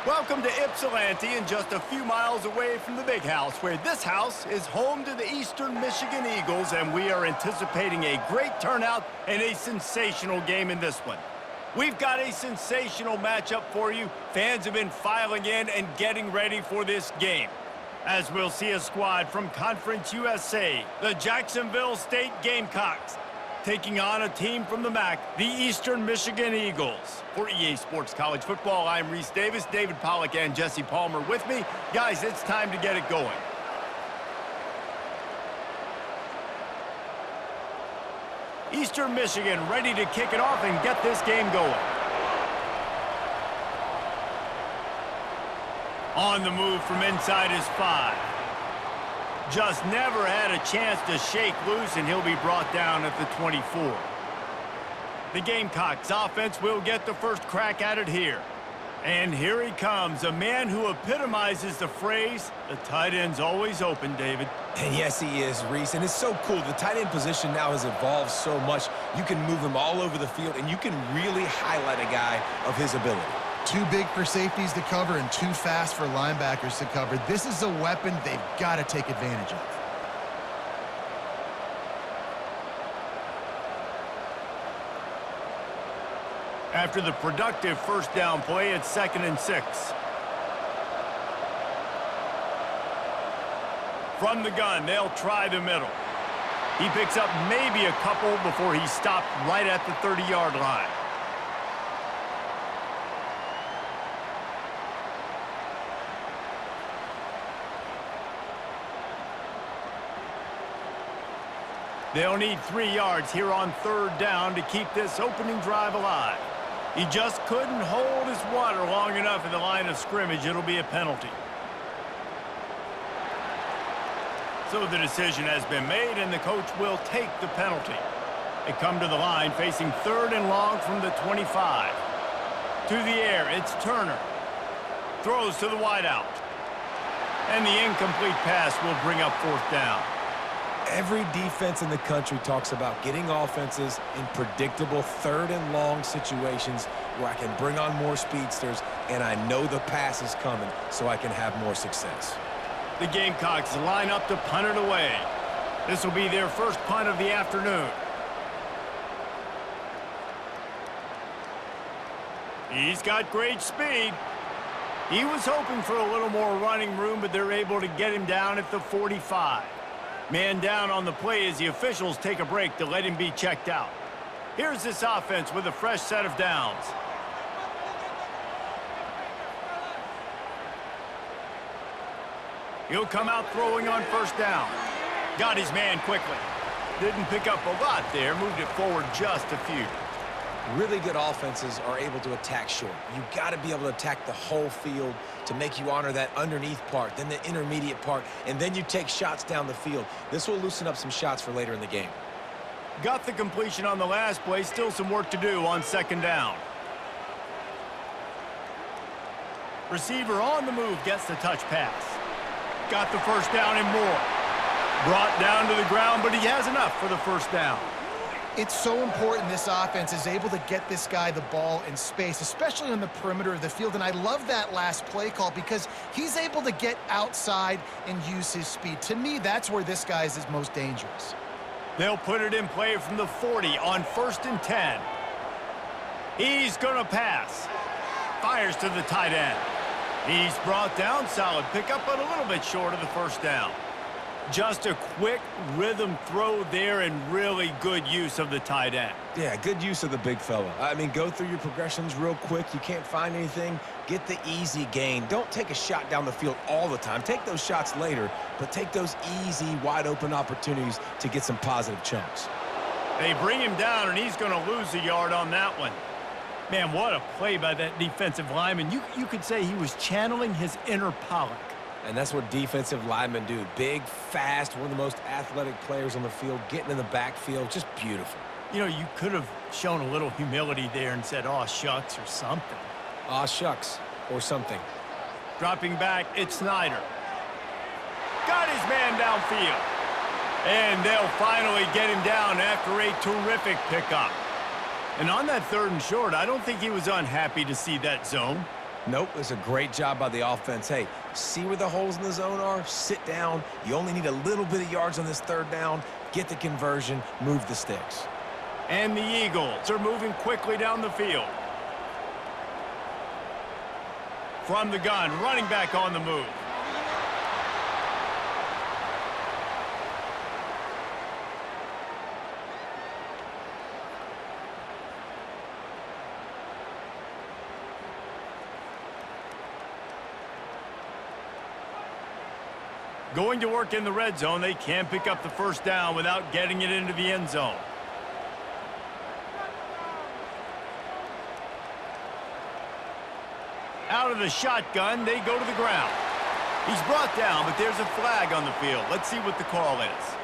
Welcome to Ypsilanti, and just a few miles away from the Big House, where this house is home to the Eastern Michigan Eagles, and we are anticipating a great turnout and a sensational game in this one. We've got a sensational matchup for you. Fans have been filing in and getting ready for this game, as we'll see a squad from Conference USA, the Jacksonville State Gamecocks, taking on a team from the MAC, the Eastern Michigan Eagles. For EA Sports College Football, I'm Reese Davis, David Pollack, and Jesse Palmer with me. Guys, it's time to get it going. Eastern Michigan ready to kick it off and get this game going. On the move from inside is 5. Just never had a chance to shake loose, and he'll be brought down at the 24. The Gamecocks offense will get the first crack at it here. And here he comes, a man who epitomizes the phrase, the tight end's always open, David. And yes, he is, Reese. And it's so cool. The tight end position now has evolved so much. You can move him all over the field, and you can really highlight a guy of his ability. Too big for safeties to cover and too fast for linebackers to cover. This is a weapon they've got to take advantage of. After the productive first down play, it's 2nd and 6. From the gun, they'll try the middle. He picks up maybe a couple before he's stopped right at the 30-yard line. They'll need 3 yards here on 3rd down to keep this opening drive alive. He just couldn't hold his water long enough in the line of scrimmage. It'll be a penalty. So the decision has been made, and the coach will take the penalty. They come to the line facing 3rd and long from the 25. To the air, it's Turner. Throws to the wideout. And the incomplete pass will bring up 4th down. Every defense in the country talks about getting offenses in predictable 3rd and long situations where I can bring on more speedsters and I know the pass is coming so I can have more success. The Gamecocks line up to punt it away. This will be their first punt of the afternoon. He's got great speed. He was hoping for a little more running room, but they're able to get him down at the 45. Man down on the play as the officials take a break to let him be checked out. Here's this offense with a fresh set of downs. He'll come out throwing on 1st down. Got his man quickly. Didn't pick up a lot there, moved it forward just a few. Really good offenses are able to attack short. You got to be able to attack the whole field to make you honor that underneath part, then the intermediate part, and then you take shots down the field. This will loosen up some shots for later in the game. Got the completion on the last play. Still some work to do on 2nd down. Receiver on the move gets the touch pass. Got the 1st down and more. Brought down to the ground, but he has enough for the 1st down. It's so important this offense is able to get this guy the ball in space, especially on the perimeter of the field. And I love that last play call because he's able to get outside and use his speed. To me, that's where this guy is his most dangerous. They'll put it in play from the 40 on 1st and 10. He's going to pass. Fires to the tight end. He's brought down, solid pickup, but a little bit short of the 1st down. Just a quick rhythm throw there and really good use of the tight end. Yeah, good use of the big fella. I mean, go through your progressions real quick. You can't find anything. Get the easy gain. Don't take a shot down the field all the time. Take those shots later, but take those easy, wide-open opportunities to get some positive chunks. They bring him down, and he's going to lose a yard on that one. Man, what a play by that defensive lineman. You could say he was channeling his inner Pollack. And that's what defensive linemen do. Big, fast, one of the most athletic players on the field, getting in the backfield, just beautiful. You know, you could have shown a little humility there and said, "Aw, shucks," or something. Aw, shucks, or something. Dropping back, it's Snyder. Got his man downfield. And they'll finally get him down after a terrific pickup. And on that 3rd and short, I don't think he was unhappy to see that zone. Nope, it's a great job by the offense. Hey, see where the holes in the zone are? Sit down. You only need a little bit of yards on this third down. Get the conversion, move the sticks. And the Eagles are moving quickly down the field. From the gun, running back on the move. Going to work in the red zone, they can't pick up the first down without getting it into the end zone. Out of the shotgun, they go to the ground. He's brought down, but there's a flag on the field. Let's see what the call is.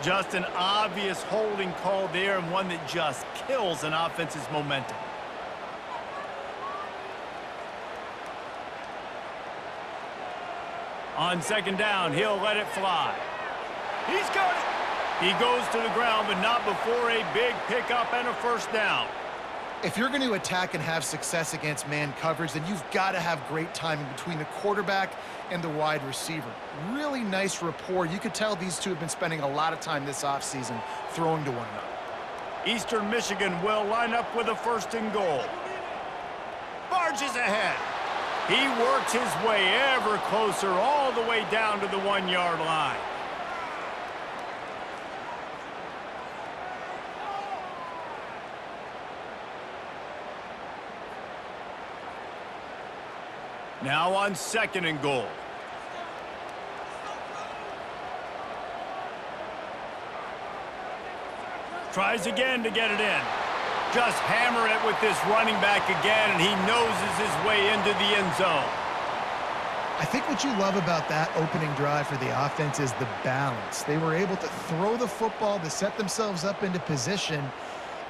Just an obvious holding call there, and one that just kills an offense's momentum. On second down, he'll let it fly. He's got it. He goes to the ground, but not before a big pickup and a first down. If you're going to attack and have success against man coverage, then you've got to have great timing between the quarterback and the wide receiver. Really nice rapport. You could tell these two have been spending a lot of time this offseason throwing to one another. Eastern Michigan will line up with a first and goal. Barges ahead. He works his way ever closer all the way down to the 1-yard line. Now on second and goal. Tries again to get it in. Just hammer it with this running back again, and he noses his way into the end zone. I think what you love about that opening drive for the offense is the balance. They were able to throw the football to set themselves up into position,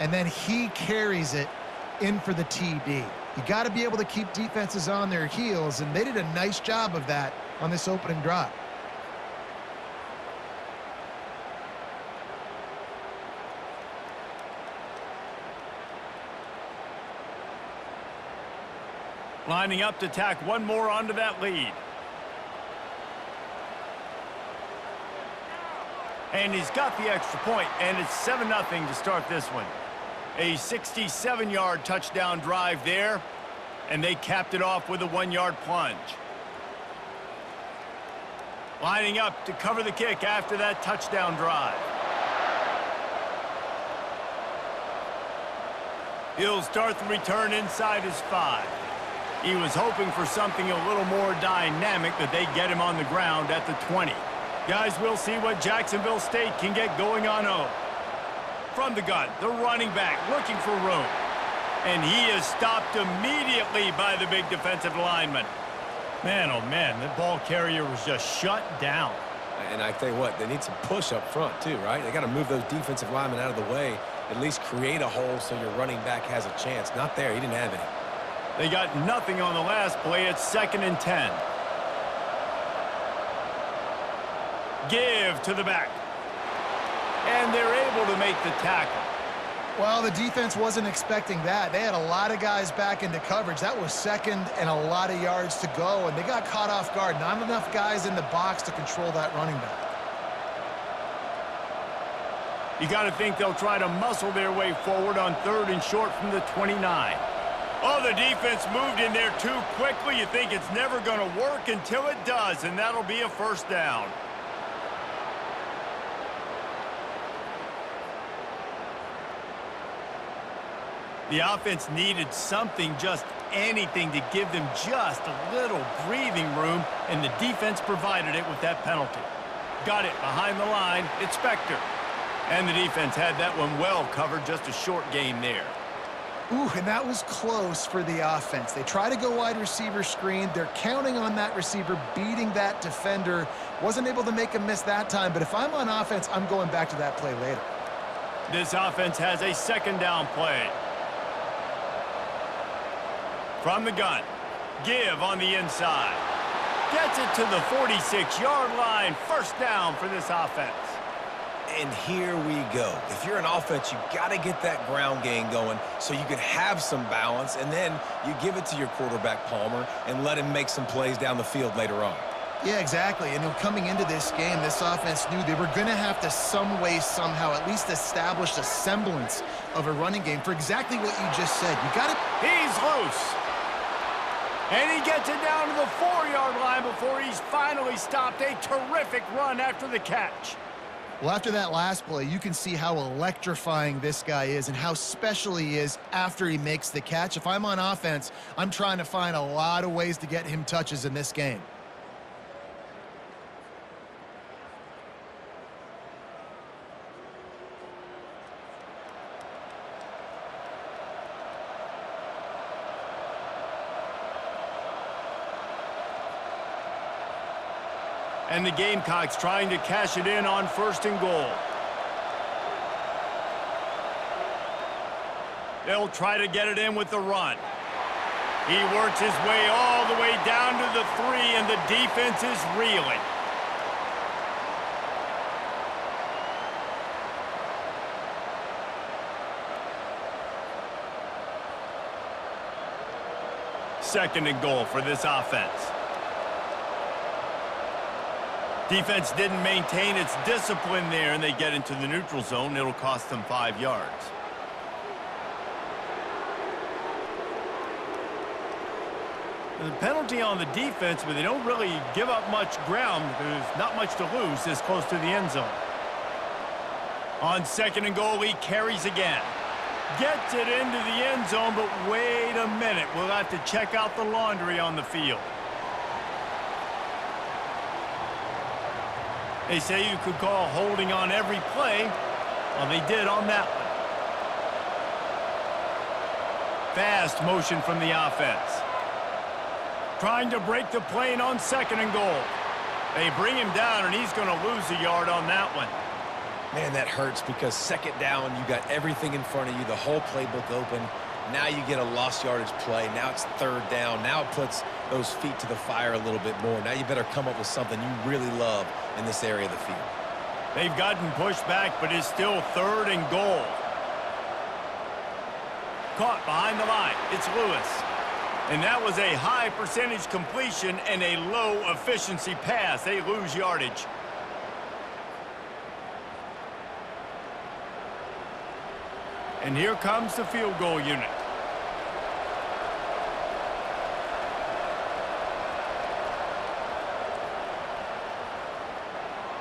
and then he carries it in for the TD. You got to be able to keep defenses on their heels, and they did a nice job of that on this opening drive. Lining up to tack one more onto that lead. And he's got the extra point, and it's 7-0 to start this one. A 67-yard touchdown drive there, and they capped it off with a 1-yard plunge. Lining up to cover the kick after that touchdown drive. He'll start the return inside his 5. He was hoping for something a little more dynamic, that they get him on the ground at the 20. Guys, we'll see what Jacksonville State can get going on 0. From the gun, the running back looking for room. And he is stopped immediately by the big defensive lineman. Man, oh man, the ball carrier was just shut down. And I tell you what, they need some push up front too, right? They got to move those defensive linemen out of the way, at least create a hole so your running back has a chance. Not there, he didn't have any. They got nothing on the last play. It's 2nd and 10. Give to the back. And they're able to make the tackle. Well, the defense wasn't expecting that. They had a lot of guys back into coverage. That was second and a lot of yards to go, and they got caught off guard. Not enough guys in the box to control that running back. You got to think they'll try to muscle their way forward on 3rd and short from the 29. Oh, the defense moved in there too quickly. You think it's never going to work until it does, and that'll be a first down. The offense needed something, just anything, to give them just a little breathing room, and the defense provided it with that penalty. Got it behind the line. It's Spector. And the defense had that one well covered. Just a short gain there. Ooh, and that was close for the offense. They try to go wide receiver screen. They're counting on that receiver beating that defender. Wasn't able to make a miss that time, but if I'm on offense, I'm going back to that play later. This offense has a 2nd down play. From the gun, give on the inside. Gets it to the 46-yard line. First down for this offense. And here we go. If you're an offense, you got to get that ground game going so you can have some balance, and then you give it to your quarterback, Palmer, and let him make some plays down the field later on. Yeah, exactly. And coming into this game, this offense knew they were going to have to some way, somehow, at least establish a semblance of a running game for exactly what you just said. You got to... He's loose. And he gets it down to the 4-yard line before he's finally stopped. A terrific run after the catch. Well, after that last play, you can see how electrifying this guy is and how special he is after he makes the catch. If I'm on offense, I'm trying to find a lot of ways to get him touches in this game. And the Gamecocks trying to cash it in on 1st and goal. They'll try to get it in with the run. He works his way all the way down to the 3, and the defense is reeling. Second and goal for this offense. Defense didn't maintain its discipline there, and they get into the neutral zone. It'll cost them 5 yards. The penalty on the defense, but they don't really give up much ground. There's not much to lose this close to the end zone. On 2nd and goal, he carries again. Gets it into the end zone, but wait a minute. We'll have to check out the laundry on the field. They say you could call holding on every play. Well, they did on that one. Fast motion from the offense. Trying to break the plane on 2nd and goal. They bring him down, and he's going to lose a yard on that one. Man, that hurts because 2nd down, you got everything in front of you, the whole playbook open. Now you get a lost yardage play. Now it's 3rd down. Now it puts those feet to the fire a little bit more. Now you better come up with something you really love in this area of the field. They've gotten pushed back, but it's still 3rd and goal. Caught behind the line. It's Lewis. And that was a high percentage completion and a low efficiency pass. They lose yardage. And here comes the field goal unit.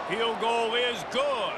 Field goal is good.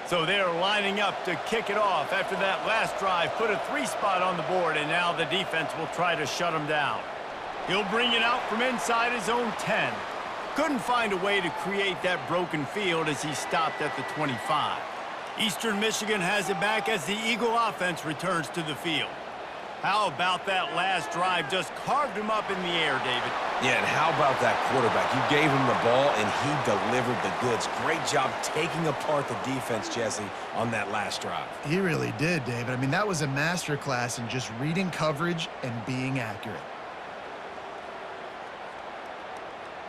So they're lining up to kick it off after that last drive. Put a 3 spot on the board, and now the defense will try to shut him down. He'll bring it out from inside his own 10. Couldn't find a way to create that broken field as he stopped at the 25. Eastern Michigan has it back as the Eagle offense returns to the field. How about that last drive? Just carved him up in the air, David. Yeah, and how about that quarterback? You gave him the ball, and he delivered the goods. Great job taking apart the defense, Jesse, on that last drive. He really did, David. I mean, that was a masterclass in just reading coverage and being accurate.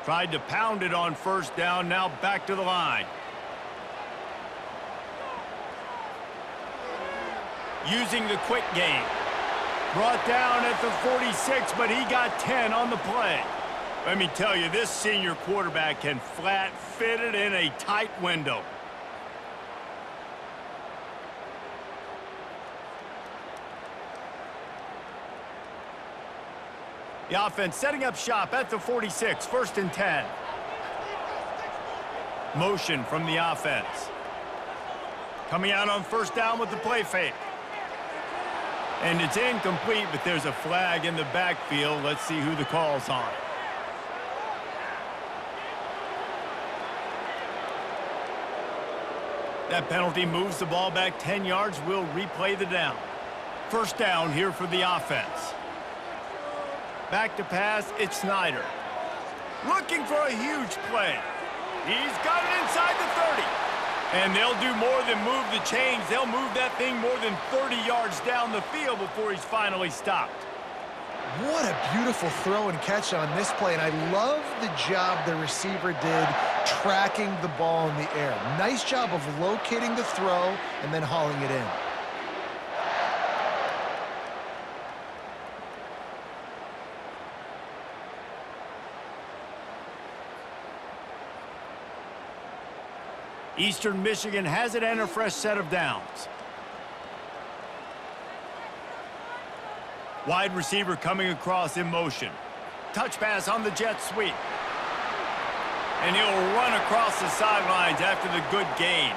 Tried to pound it on 1st down, now back to the line. Using the quick game. Brought down at the 46, but he got 10 on the play. Let me tell you, this senior quarterback can flat fit it in a tight window. The offense setting up shop at the 46, 1st and 10. Motion from the offense. Coming out on 1st down with the play fake. And it's incomplete, but there's a flag in the backfield. Let's see who the call's on. That penalty moves the ball back 10 yards. We'll replay the down. First down here for the offense. Back to pass, it's Snyder. Looking for a huge play. He's got it inside the 30. And they'll do more than move the chains. They'll move that thing more than 30 yards down the field before he's finally stopped. What a beautiful throw and catch on this play, and I love the job the receiver did tracking the ball in the air. Nice job of locating the throw and then hauling it in. Eastern Michigan has it and a fresh set of downs. Wide receiver coming across in motion. Touch pass on the jet sweep. And he'll run across the sidelines after the good gain.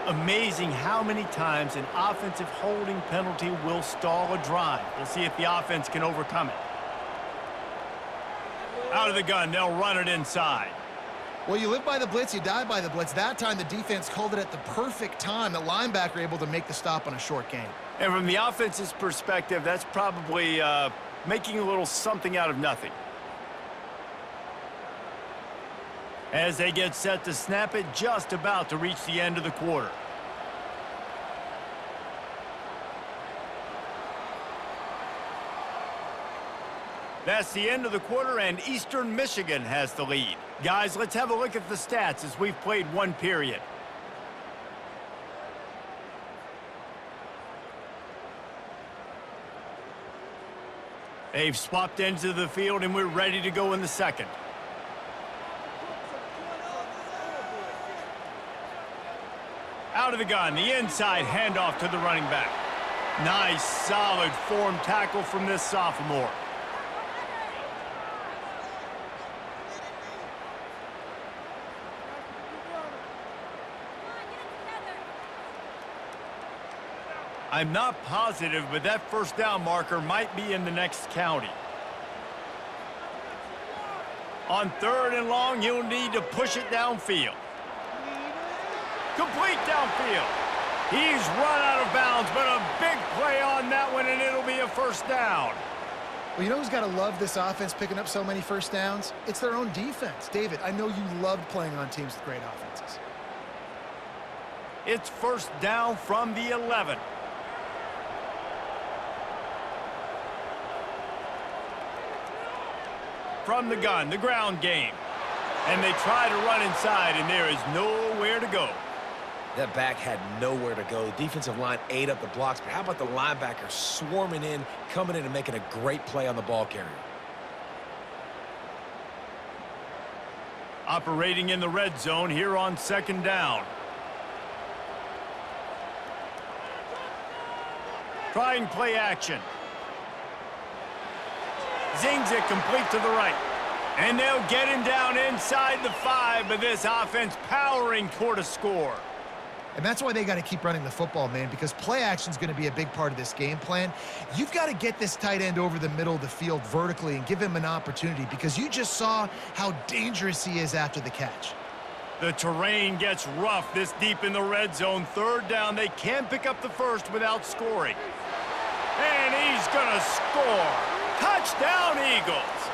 Amazing how many times an offensive holding penalty will stall a drive. We'll see if the offense can overcome it. Out of the gun, they'll run it inside. Well, you live by the blitz, you die by the blitz. That time, the defense called it at the perfect time. The linebacker able to make the stop on a short gain. And from the offense's perspective, that's probably making a little something out of nothing. As they get set to snap it, just about to reach the end of the quarter. That's the end of the quarter, and Eastern Michigan has the lead. Guys, let's have a look at the stats as we've played one period. They've swapped ends of the field, and we're ready to go in the second. Out of the gun, the inside handoff to the running back. Nice, solid form tackle from this sophomore. I'm not positive, but that first down marker might be in the next county. On third and long, you'll need to push it downfield. Complete downfield. He's run out of bounds, but a big play on that one, and it'll be a first down. Well, you know who's got to love this offense picking up so many first downs? It's their own defense. David, I know you loved playing on teams with great offenses. It's first down from the 11. From the gun, the ground game. And they try to run inside, and there is nowhere to go. That back had nowhere to go. The defensive line ate up the blocks, but how about the linebacker swarming in, coming in and making a great play on the ball carrier? Operating in the red zone here on second down. Trying play action. Zings it complete to the right. And they'll get him down inside the 5, but this offense powering toward a score. And that's why they got to keep running the football, man, because play action is going to be a big part of this game plan. You've got to get this tight end over the middle of the field vertically and give him an opportunity, because you just saw how dangerous he is after the catch. The terrain gets rough this deep in the red zone. Third down, they can pick up the first without scoring. And he's going to score. Touchdown, Eagles.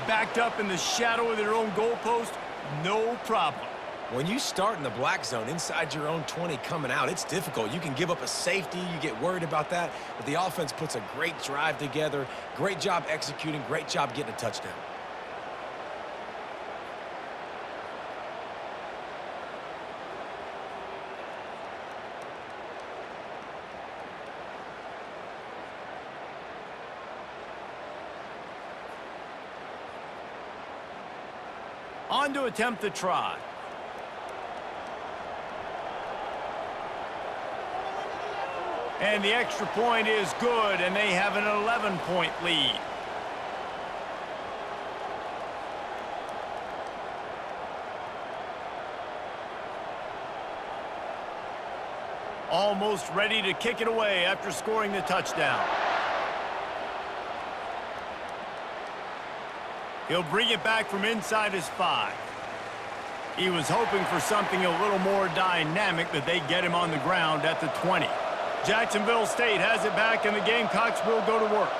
Backed up in the shadow of their own goalpost, no problem. When you start in the black zone inside your own 20 coming out, it's difficult. You can give up a safety. You get worried about that. But the offense puts a great drive together. Great job executing. Great job getting a touchdown. On to attempt the try. And the extra point is good, and they have an 11-point lead. Almost ready to kick it away after scoring the touchdown. He'll bring it back from inside his 5. He was hoping for something a little more dynamic, but they get him on the ground at the 20. Jacksonville State has it back, and the Gamecocks will go to work.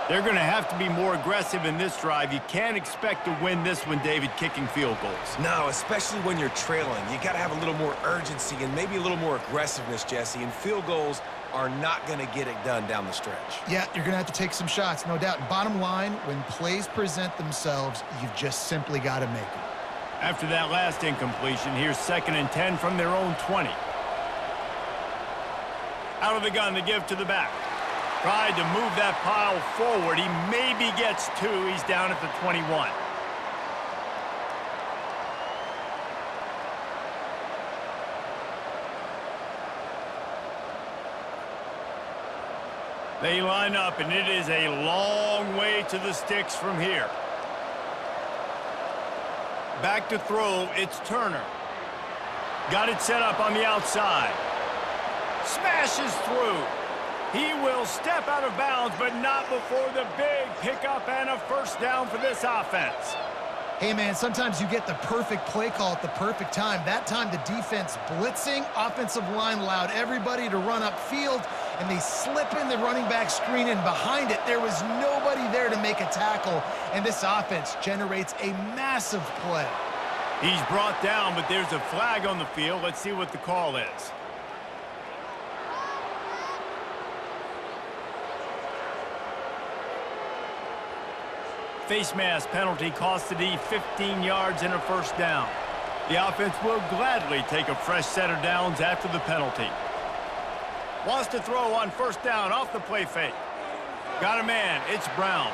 They're going to have to be more aggressive in this drive. You can't expect to win this one, David, kicking field goals. No, especially when you're trailing. You got to have a little more urgency and maybe a little more aggressiveness, Jesse, and field goals are not going to get it done down the stretch. Yeah, you're going to have to take some shots, no doubt. Bottom line, when plays present themselves, you've just simply got to make them. After that last incompletion, here's 2nd and 10 from their own 20. Out of the gun, the give to the back. Tried to move that pile forward. He maybe gets 2. He's down at the 21. They line up, and it is a long way to the sticks from here. Back to throw, it's Turner. Got it set up on the outside. Smashes through. He will step out of bounds, but not before the big pickup and a first down for this offense. Hey, man, sometimes you get the perfect play call at the perfect time. That time, the defense blitzing, offensive line allowed everybody to run upfield, and they slip in the running back screen, and behind it, there was nobody there to make a tackle, and this offense generates a massive play. He's brought down, but there's a flag on the field. Let's see what the call is. Face mask penalty cost the D 15 yards and a first down. The offense will gladly take a fresh set of downs after the penalty. Wants to throw on first down off the play fake. Got a man, it's Brown.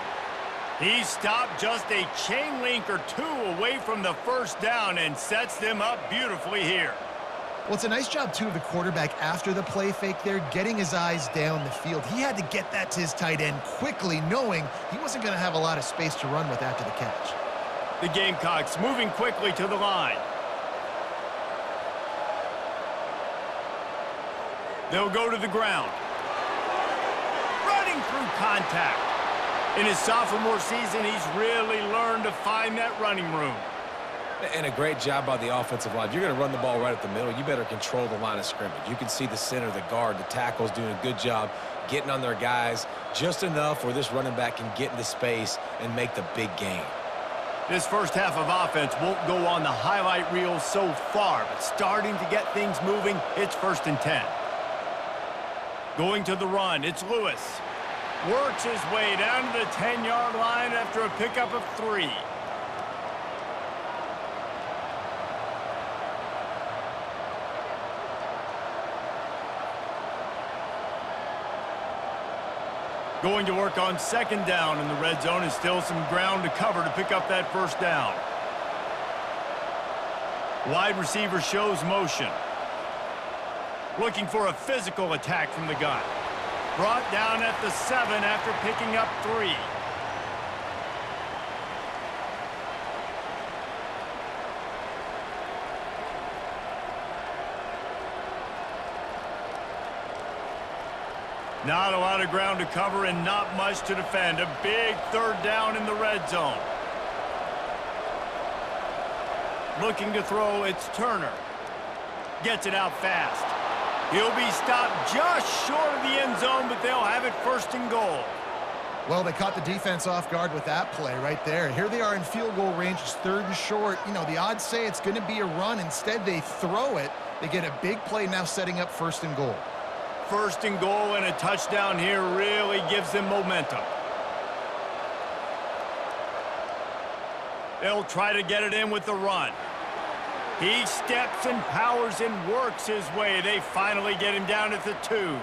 He stopped just a chain link or 2 away from the first down and sets them up beautifully here. Well, it's a nice job, too, of the quarterback after the play fake there, getting his eyes down the field. He had to get that to his tight end quickly, knowing he wasn't going to have a lot of space to run with after the catch. The Gamecocks moving quickly to the line. They'll go to the ground. Running through contact. In his sophomore season, he's really learned to find that running room. And a great job by the offensive line. If you're going to run the ball right at the middle, you better control the line of scrimmage. You can see the center, the guard, the tackles doing a good job getting on their guys just enough where this running back can get into space and make the big gain. This first half of offense won't go on the highlight reel so far, but starting to get things moving, it's 1st and 10. Going to the run, it's Lewis. Works his way down to the 10-yard line after a pickup of 3. Going to work on 2nd down in the red zone, and still some ground to cover to pick up that first down. Wide receiver shows motion. Looking for a physical attack from the gun. Brought down at the 7 after picking up 3. Not a lot of ground to cover and not much to defend. A big 3rd down in the red zone. Looking to throw, it's Turner. Gets it out fast. He'll be stopped just short of the end zone, but they'll have it 1st and goal. Well, they caught the defense off guard with that play right there. Here they are in field goal range. It's 3rd and short. You know, the odds say it's going to be a run. Instead, they throw it. They get a big play now setting up 1st and goal. 1st and goal, and a touchdown here really gives them momentum. They'll try to get it in with the run. He steps and powers and works his way. They finally get him down at the 2.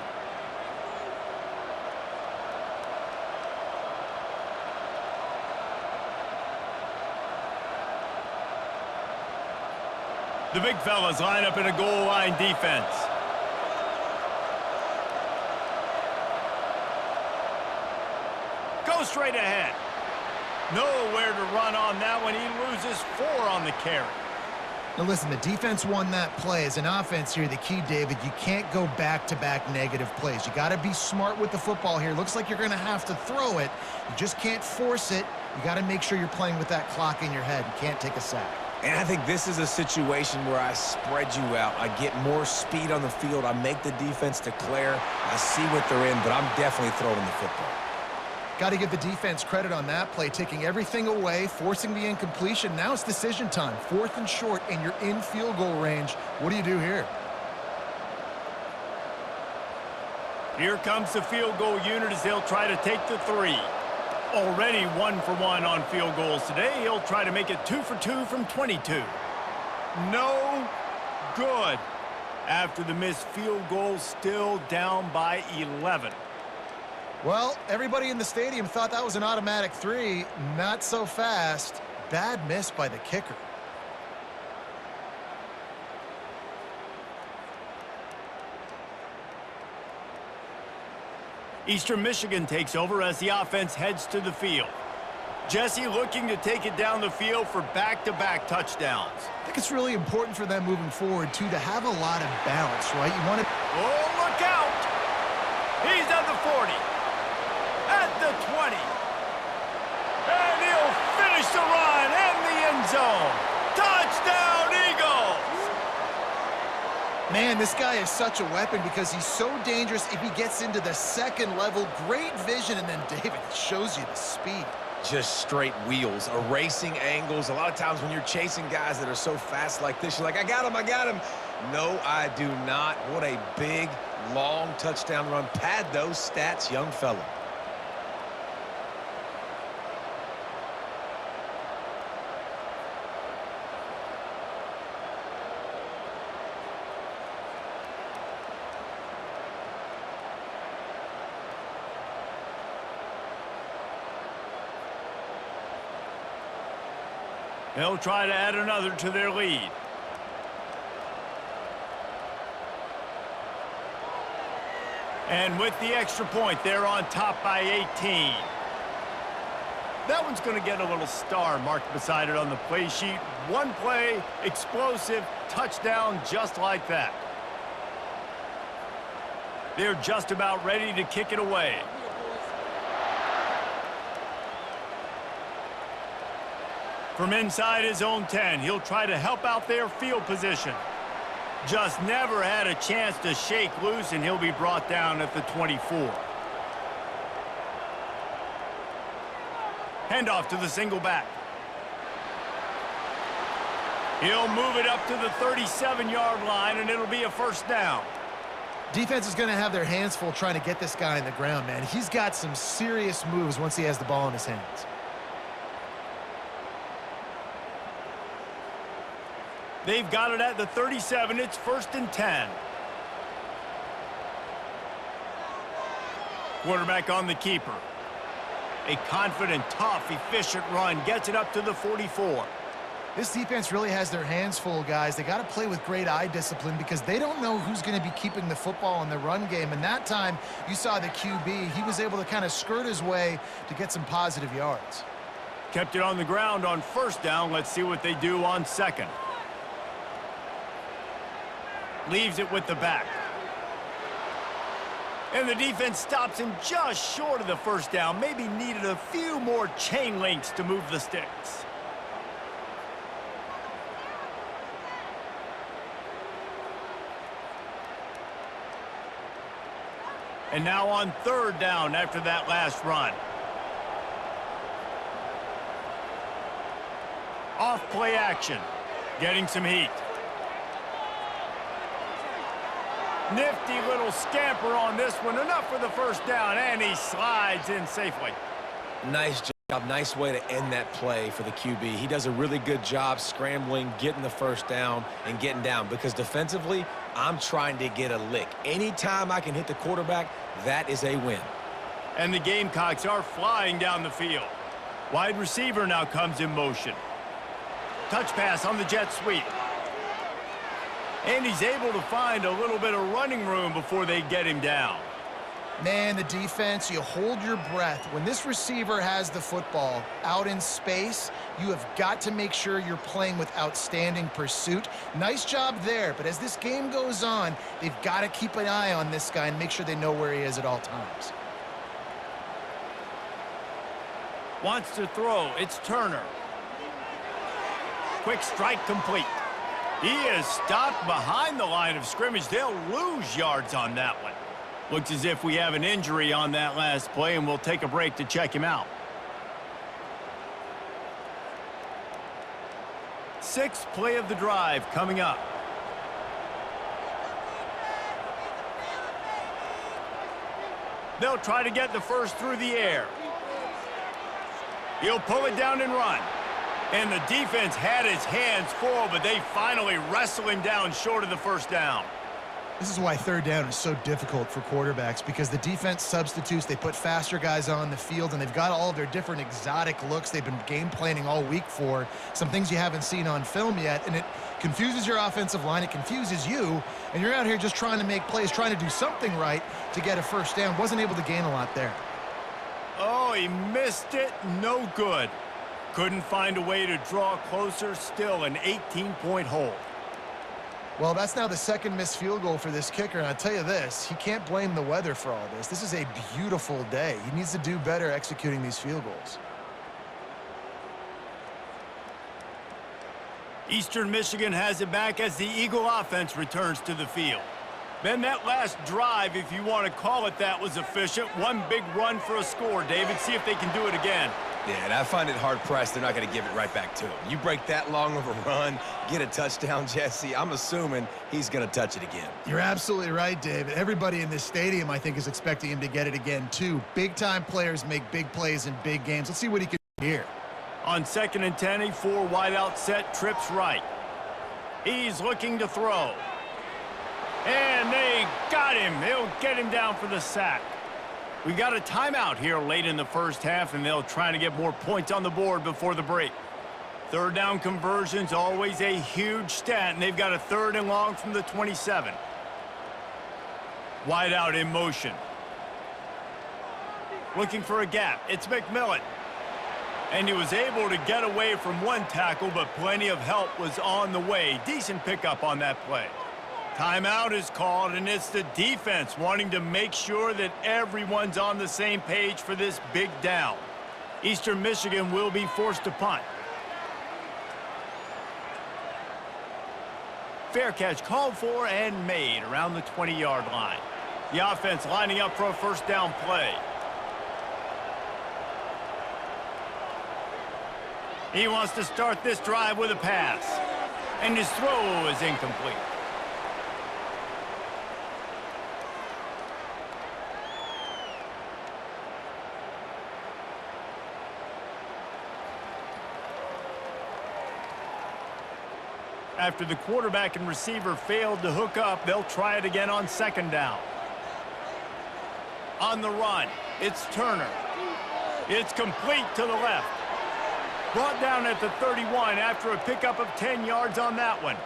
The big fellas line up in a goal line defense. Go straight ahead. Nowhere to run on that one. He loses 4 on the carry. Now listen, the defense won that play. As an offense here, the key, David, you can't go back-to-back negative plays. You got to be smart with the football here. Looks like you're going to have to throw it. You just can't force it. You got to make sure you're playing with that clock in your head. You can't take a sack. And I think this is a situation where I spread you out. I get more speed on the field. I make the defense declare. I see what they're in, but I'm definitely throwing the football. Got to give the defense credit on that play, taking everything away, forcing the incompletion. Now it's decision time. 4th and short, and you're in field goal range. What do you do here? Here comes the field goal unit as they'll try to take the 3. Already 1 for 1 on field goals today. He'll try to make it 2 for 2 from 22. No good. After the missed field goal, still down by 11. Well, everybody in the stadium thought that was an automatic 3. Not so fast. Bad miss by the kicker. Eastern Michigan takes over as the offense heads to the field. Jesse looking to take it down the field for back-to-back touchdowns. I think it's really important for them moving forward, too, to have a lot of balance, right? You want to... Oh, look out! He's at the 40. At the 20. And he'll finish the run in the end zone. Touchdown, Eagles! Man, this guy is such a weapon because he's so dangerous if he gets into the second level. Great vision, and then David shows you the speed. Just straight wheels, erasing angles. A lot of times when you're chasing guys that are so fast like this, you're like, I got him, I got him. No, I do not. What a big, long touchdown run. Pad those stats, young fella. They'll try to add another to their lead. And with the extra point, they're on top by 18. That one's going to get a little star marked beside it on the play sheet. One play, explosive, touchdown just like that. They're just about ready to kick it away. From inside his own 10, he'll try to help out their field position. Just never had a chance to shake loose, and he'll be brought down at the 24. Handoff to the single back. He'll move it up to the 37-yard line, and it'll be a first down. Defense is going to have their hands full trying to get this guy in the ground, man. He's got some serious moves once he has the ball in his hands. They've got it at the 37. It's 1st and 10. Quarterback on the keeper. A confident, tough, efficient run. Gets it up to the 44. This defense really has their hands full, guys. They got to play with great eye discipline because they don't know who's going to be keeping the football in the run game. And that time, you saw the QB. He was able to kind of skirt his way to get some positive yards. Kept it on the ground on 1st down. Let's see what they do on 2nd. Leaves it with the back. And the defense stops him just short of the 1st down. Maybe needed a few more chain links to move the sticks. And now on 3rd down after that last run. Off play action. Getting some heat. Nifty little scamper on this one. Enough for the 1st down, and he slides in safely. Nice job. Nice way to end that play for the QB. He does a really good job scrambling, getting the 1st down, and getting down. Because defensively, I'm trying to get a lick. Anytime I can hit the quarterback, that is a win. And the Gamecocks are flying down the field. Wide receiver now comes in motion. Touch pass on the jet sweep. And he's able to find a little bit of running room before they get him down. Man, the defense, you hold your breath. When this receiver has the football out in space, you have got to make sure you're playing with outstanding pursuit. Nice job there, but as this game goes on, they've got to keep an eye on this guy and make sure they know where he is at all times. Wants to throw. It's Turner. Quick strike complete. He is stopped behind the line of scrimmage. They'll lose yards on that one. Looks as if we have an injury on that last play, and we'll take a break to check him out. Sixth play of the drive coming up. They'll try to get the first through the air. He'll pull it down and run. And the defense had his hands full, but they finally wrestle him down short of the first down. This is why third down is so difficult for quarterbacks, because the defense substitutes, they put faster guys on the field, and they've got all of their different exotic looks they've been game planning all week for, some things you haven't seen on film yet, and it confuses your offensive line, it confuses you, and you're out here just trying to make plays, trying to do something right to get a first down. Wasn't able to gain a lot there. Oh, he missed it. No good. Couldn't find a way to draw closer. Still an 18-point hole. Well, that's now the second missed field goal for this kicker, and I'll tell you this, he can't blame the weather for all this. This is a beautiful day. He needs to do better executing these field goals. Eastern Michigan has it back as the Eagle offense returns to the field. Ben, that last drive, if you want to call it that, was efficient. One big run for a score, David. See if they can do it again. Yeah, and I find it hard-pressed they're not going to give it right back to him. You break that long of a run, get a touchdown, Jesse, I'm assuming he's going to touch it again. You're absolutely right, David. Everybody in this stadium, I think, is expecting him to get it again, too. Big-time players make big plays in big games. Let's see what he can do here. On 2nd and 10, a four-wide out set, trips right. He's looking to throw. And they got him. They'll get him down for the sack. We got a timeout here late in the first half, and they'll try to get more points on the board before the break. Third down conversions, always a huge stat, and they've got a 3rd and long from the 27. Wide out in motion. Looking for a gap. It's McMillan. And he was able to get away from one tackle, but plenty of help was on the way. Decent pickup on that play. Timeout is called, and it's the defense wanting to make sure that everyone's on the same page for this big down. Eastern Michigan will be forced to punt. Fair catch called for and made around the 20-yard line. The offense lining up for a first down play. He wants to start this drive with a pass, and his throw is incomplete. After the quarterback and receiver failed to hook up, they'll try it again on 2nd down. On the run, it's Turner. It's complete to the left. Brought down at the 31 after a pickup of 10 yards on that one.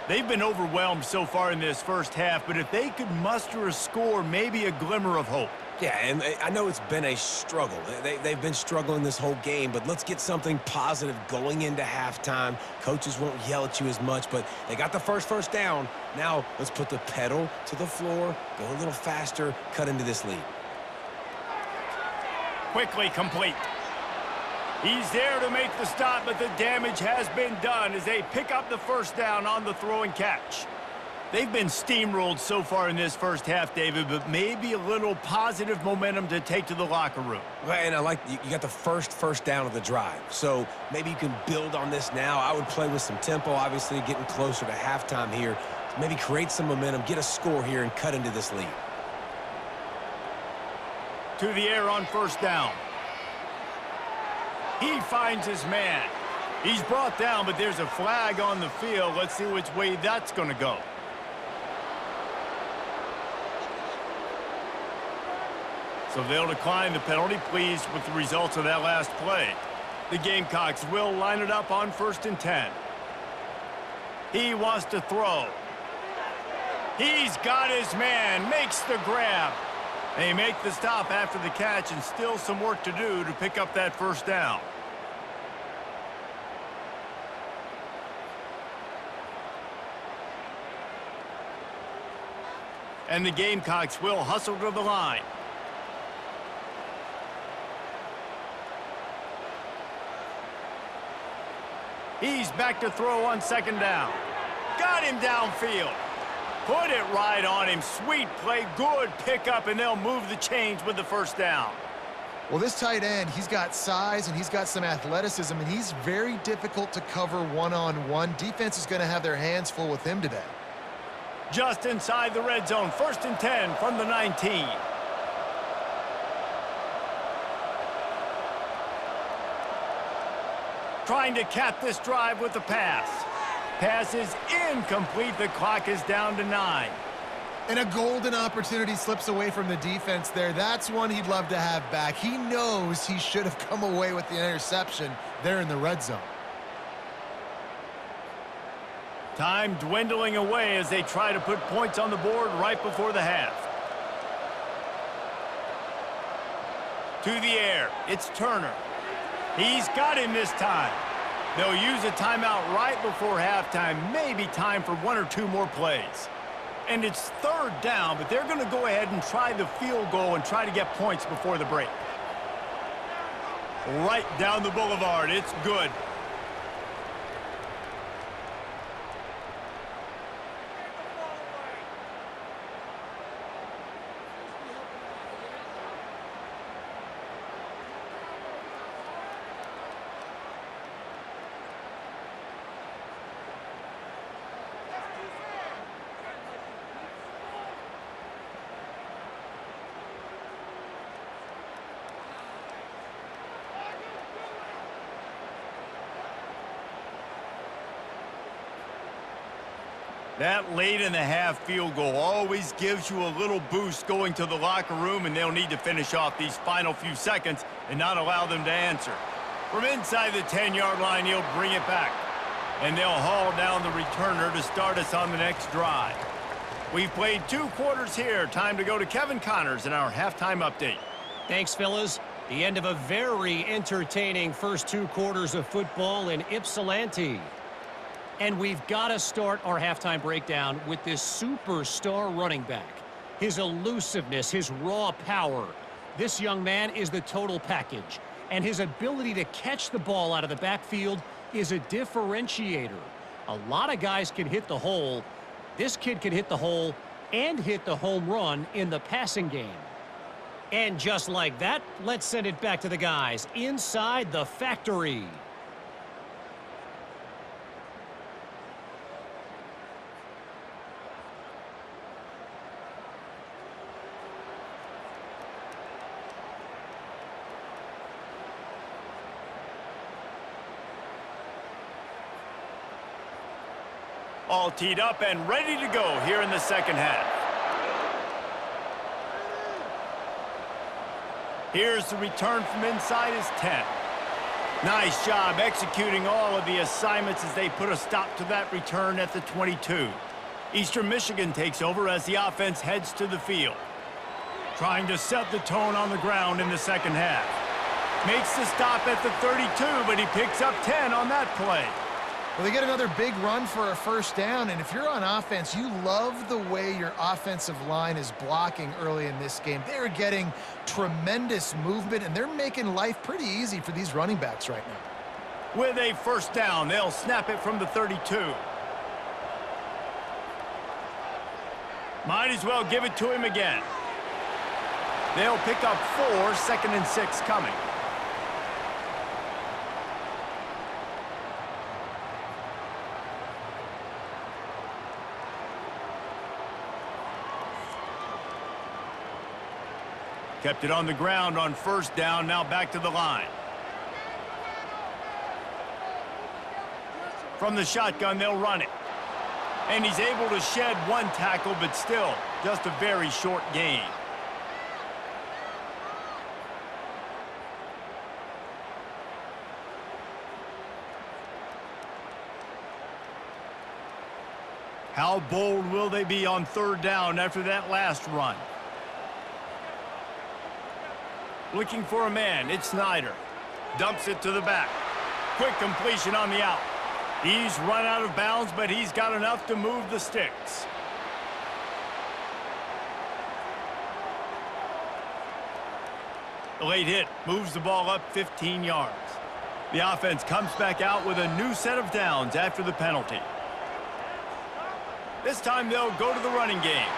They've been overwhelmed so far in this first half, but if they could muster a score, maybe a glimmer of hope. Yeah, and I know it's been a struggle. They've been struggling this whole game, but let's get something positive going into halftime. Coaches won't yell at you as much, but they got the first down. Now let's put the pedal to the floor, go a little faster, cut into this lead. Quickly complete. He's there to make the stop, but the damage has been done as they pick up the first down on the throw and catch. They've been steamrolled so far in this first half, David, but maybe a little positive momentum to take to the locker room. Well, and I like you got the first down of the drive, so maybe you can build on this now. I would play with some tempo, obviously getting closer to halftime here. Maybe create some momentum, get a score here, and cut into this lead. To the air on first down. He finds his man. He's brought down, but there's a flag on the field. Let's see which way that's going to go. So they'll decline the penalty, pleased with the results of that last play. The Gamecocks will line it up on 1st and 10. He wants to throw. He's got his man, makes the grab. They make the stop after the catch, and still some work to do to pick up that first down. And the Gamecocks will hustle to the line. He's back to throw on second down. Got him downfield. Put it right on him. Sweet play, good pickup, and they'll move the chains with the first down. Well, this tight end, he's got size and he's got some athleticism, and he's very difficult to cover one-on-one. Defense is going to have their hands full with him today. Just inside the red zone, 1st and 10 from the 19. Trying to cap this drive with the pass. Pass is incomplete. The clock is down to 9. And a golden opportunity slips away from the defense there. That's one he'd love to have back. He knows he should have come away with the interception there in the red zone. Time dwindling away as they try to put points on the board right before the half. To the air, it's Turner. He's got him this time. They'll use a timeout right before halftime, maybe time for 1 or 2 more plays. And it's 3rd down, but they're going to go ahead and try the field goal and try to get points before the break. Right down the boulevard, it's good. That late in the half field goal always gives you a little boost going to the locker room, and they'll need to finish off these final few seconds and not allow them to answer. From inside the 10-yard line, he'll bring it back. And they'll haul down the returner to start us on the next drive. We've played 2 quarters here. Time to go to Kevin Connors in our halftime update. Thanks, fellas. The end of a very entertaining first 2 quarters of football in Ypsilanti. And we've got to start our halftime breakdown with this superstar running back. His elusiveness, his raw power. This young man is the total package. And his ability to catch the ball out of the backfield is a differentiator. A lot of guys can hit the hole. This kid can hit the hole and hit the home run in the passing game. And just like that, let's send it back to the guys inside the factory. All teed up and ready to go here in the second half. Here's the return from inside his 10. Nice job executing all of the assignments as they put a stop to that return at the 22. Eastern Michigan takes over as the offense heads to the field. Trying to set the tone on the ground in the second half. Makes the stop at the 32, but he picks up 10 on that play. Well, they get another big run for a first down, and if you're on offense, you love the way your offensive line is blocking early in this game. They're getting tremendous movement, and they're making life pretty easy for these running backs right now. With a first down, they'll snap it from the 32. Might as well give it to him again. They'll pick up 4, 2nd and 6 coming. Kept it on the ground on first down, now back to the line. From the shotgun, they'll run it. And he's able to shed 1 tackle, but still, just a very short gain. How bold will they be on 3rd down after that last run? Looking for a man, it's Snyder. Dumps it to the back. Quick completion on the out. He's run out of bounds, but he's got enough to move the sticks. The late hit moves the ball up 15 yards. The offense comes back out with a new set of downs after the penalty. This time they'll go to the running game.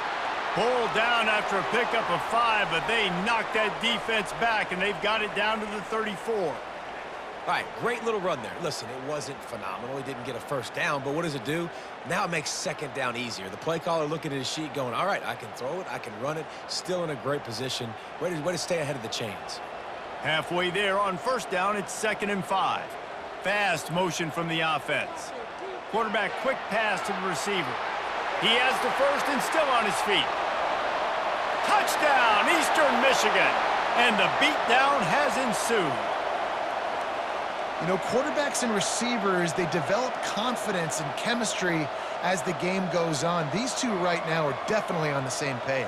Pulled down after a pickup of 5, but they knocked that defense back, and they've got it down to the 34. All right, great little run there. Listen, it wasn't phenomenal. He didn't get a first down, but what does it do? Now it makes second down easier. The play caller looking at his sheet going, all right, I can throw it, I can run it, still in a great position. Way to stay ahead of the chains. Halfway there on first down, it's 2nd and 5. Fast motion from the offense. Quarterback quick pass to the receiver. He has the first and still on his feet. Touchdown, Eastern Michigan. And the beatdown has ensued. You know, quarterbacks and receivers, they develop confidence and chemistry as the game goes on. These two right now are definitely on the same page.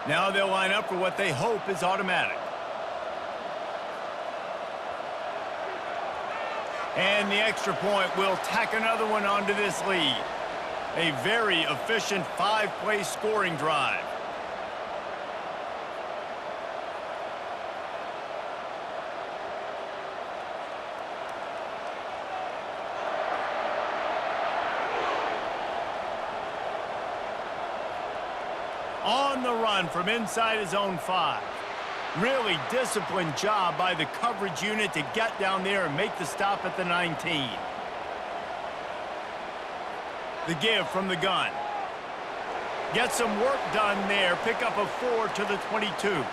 Now they'll line up for what they hope is automatic. And the extra point will tack another one onto this lead. A very efficient 5-play scoring drive. On the run from inside his own 5. Really disciplined job by the coverage unit to get down there and make the stop at the 19. The give from the gun. Get some work done there. Pick up a 4 to the 22.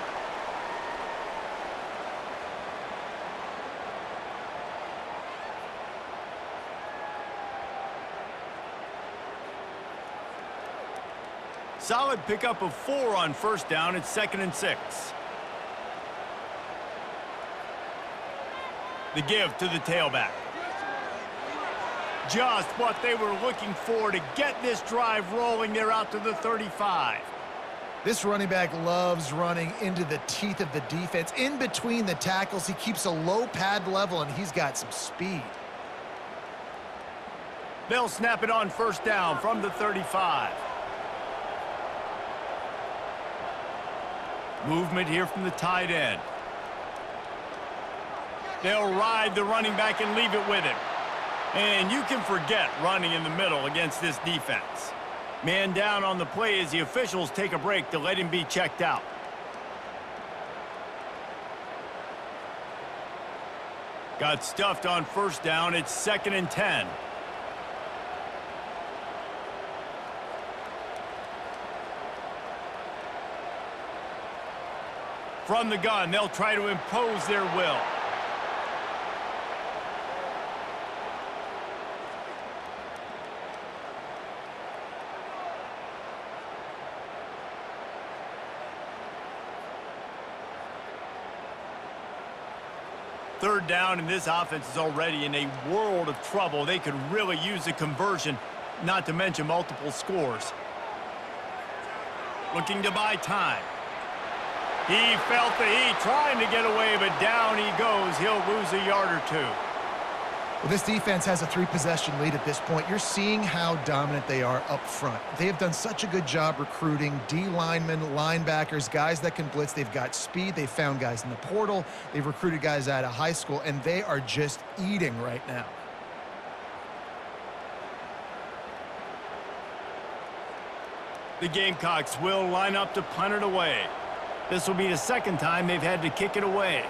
Solid pickup of 4 on first down. It's 2nd and 6. The give to the tailback. Just what they were looking for to get this drive rolling. They're out to the 35. This running back loves running into the teeth of the defense. In between the tackles, he keeps a low pad level, and he's got some speed. They'll snap it on first down from the 35. Movement here from the tight end. They'll ride the running back and leave it with him. And you can forget running in the middle against this defense. Man down on the play as the officials take a break to let him be checked out. Got stuffed on first down. It's 2nd and 10. From the gun, they'll try to impose their will. Third down, and this offense is already in a world of trouble. They could really use a conversion, not to mention multiple scores. Looking to buy time. He felt the heat, trying to get away, but down he goes. He'll lose a yard or 2. Well, this defense has a 3-possession lead at this point. You're seeing how dominant they are up front. They have done such a good job recruiting D linemen, linebackers, guys that can blitz. They've got speed. They've found guys in the portal. They've recruited guys out of high school, and they are just eating right now. The Gamecocks will line up to punt it away. This will be the second time they've had to kick it away.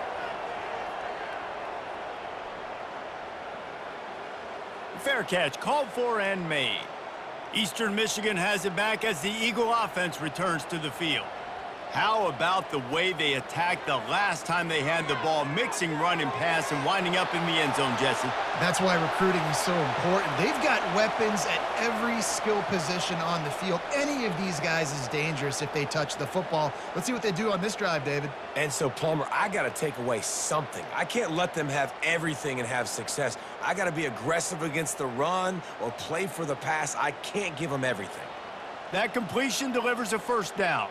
Fair catch called for and made. Eastern Michigan has it back as the Eagle offense returns to the field. How about the way they attacked the last time they had the ball, mixing run and pass and winding up in the end zone, Jesse? That's why recruiting is so important. They've got weapons at every skill position on the field. Any of these guys is dangerous if they touch the football. Let's see what they do on this drive, David. And so, Palmer, I got to take away something. I can't let them have everything and have success. I got to be aggressive against the run or play for the pass. I can't give them everything. That completion delivers a first down.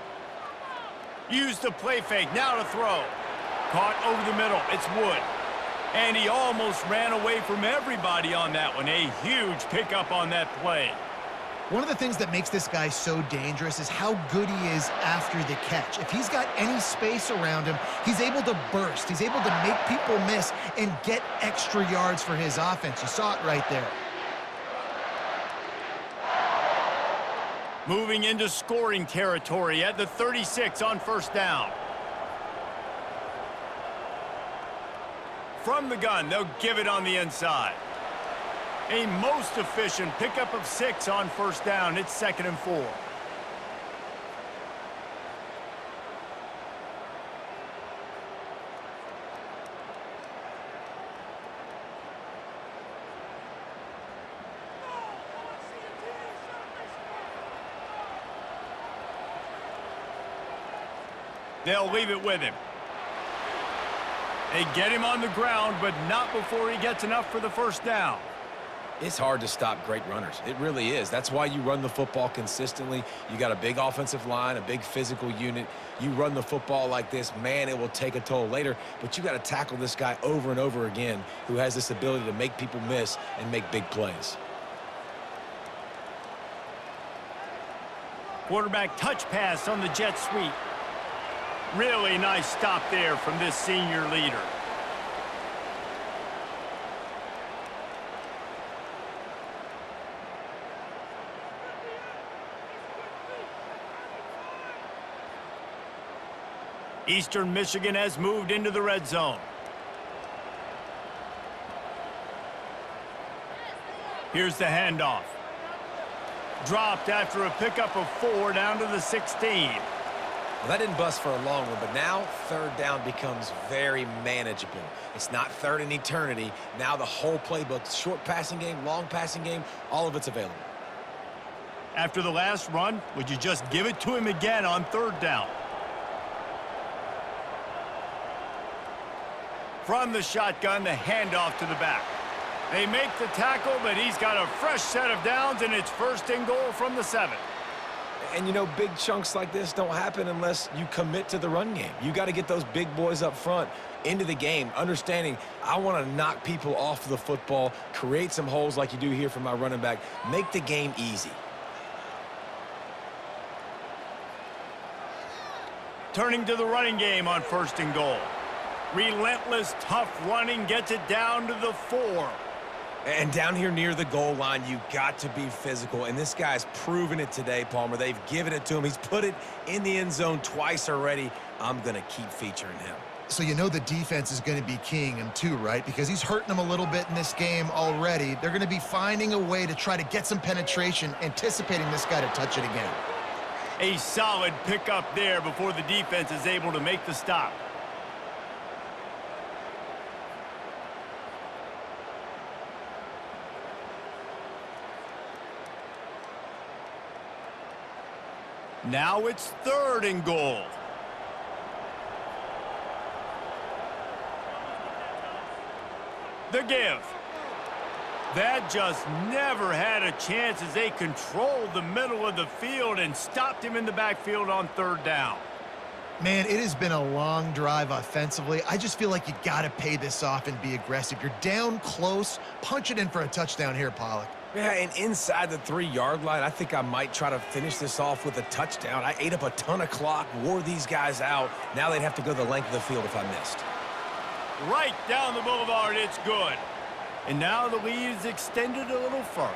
Used the play fake, now to throw. Caught over the middle, it's Wood. And he almost ran away from everybody on that one. A huge pickup on that play. One of the things that makes this guy so dangerous is how good he is after the catch. If he's got any space around him, he's able to burst. He's able to make people miss and get extra yards for his offense. You saw it right there. Moving into scoring territory at the 36 on first down. From the gun, they'll give it on the inside. A most efficient pickup of 6 on first down. It's 2nd and 4. They'll leave it with him. They get him on the ground, but not before he gets enough for the first down. It's hard to stop great runners. It really is. That's why you run the football consistently. You got a big offensive line, a big physical unit. You run the football like this, man, it will take a toll later. But you got to tackle this guy over and over again who has this ability to make people miss and make big plays. Quarterback touch pass on the jet sweep. Really nice stop there from this senior leader. Eastern Michigan has moved into the red zone. Here's the handoff. Dropped after a pickup of 4 down to the 16. Well, that didn't bust for a long one, but now third down becomes very manageable. It's not third in eternity. Now the whole playbook, short passing game, long passing game, all of it's available. After the last run, would you just give it to him again on third down? From the shotgun, the handoff to the back. They make the tackle, but he's got a fresh set of downs, and it's 1st and goal from the 7. And, you know, big chunks like this don't happen unless you commit to the run game. You got to get those big boys up front into the game, understanding I want to knock people off the football, create some holes like you do here for my running back, make the game easy. Turning to the running game on 1st and goal. Relentless, tough running gets it down to the 4. And down here near the goal line, you got to be physical. And this guy's proven it today, Palmer. They've given it to him. He's put it in the end zone twice already. I'm going to keep featuring him. So you know the defense is going to be keying him too, right? Because he's hurting them a little bit in this game already. They're going to be finding a way to try to get some penetration, anticipating this guy to touch it again. A solid pickup there before the defense is able to make the stop. Now it's 3rd and goal. The give. That just never had a chance as they controlled the middle of the field and stopped him in the backfield on 3rd down. Man, it has been a long drive offensively. I just feel like you got to pay this off and be aggressive. You're down close. Punch it in for a touchdown here, Pollock. Yeah, and inside the 3-yard line, I think I might try to finish this off with a touchdown. I ate up a ton of clock, wore these guys out. Now they'd have to go the length of the field if I missed. Right down the boulevard, it's good. And now the lead is extended a little further.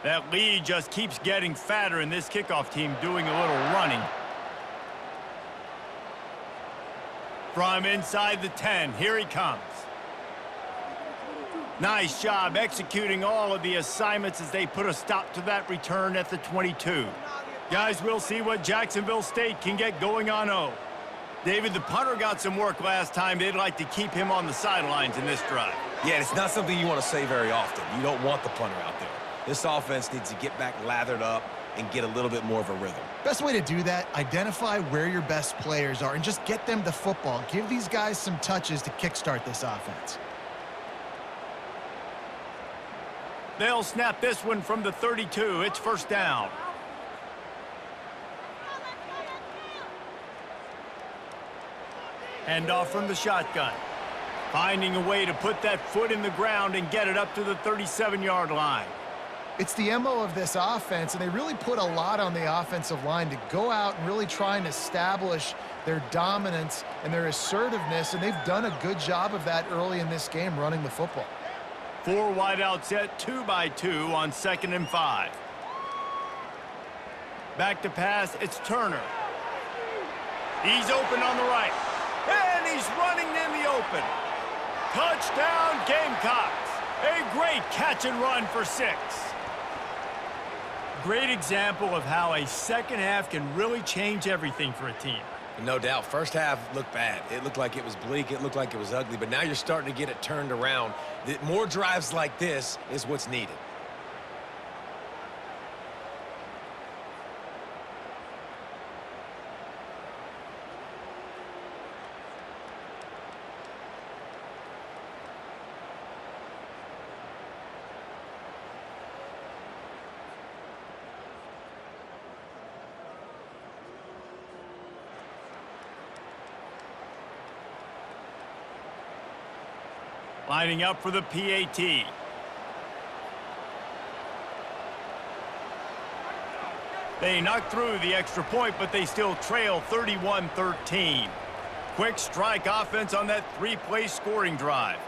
That lead just keeps getting fatter, and this kickoff team doing a little running. From inside the 10, here he comes. Nice job executing all of the assignments as they put a stop to that return at the 22. Guys, we'll see what Jacksonville State can get going on O. David, the punter got some work last time. They'd like to keep him on the sidelines in this drive. Yeah, it's not something you want to say very often. You don't want the punter out there. This offense needs to get back lathered up and get a little bit more of a rhythm. Best way to do that, identify where your best players are and just get them the football. Give these guys some touches to kickstart this offense. They'll snap this one from the 32. It's first down. Hand off from the shotgun. Finding a way to put that foot in the ground and get it up to the 37-yard line. It's the MO of this offense, and they really put a lot on the offensive line to go out and really try and establish their dominance and their assertiveness, and they've done a good job of that early in this game running the football. 4 wideouts set, 2 by 2 on 2nd and 5. Back to pass, it's Turner. He's open on the right, and he's running in the open. Touchdown, Gamecocks. A great catch and run for 6. Great example of how a second half can really change everything for a team. No doubt. First half looked bad. It looked like it was bleak. It looked like it was ugly. But now you're starting to get it turned around. More drives like this is what's needed. Lining up for the PAT. They knocked through the extra point, but they still trail 31-13. Quick strike offense on that 3-play scoring drive.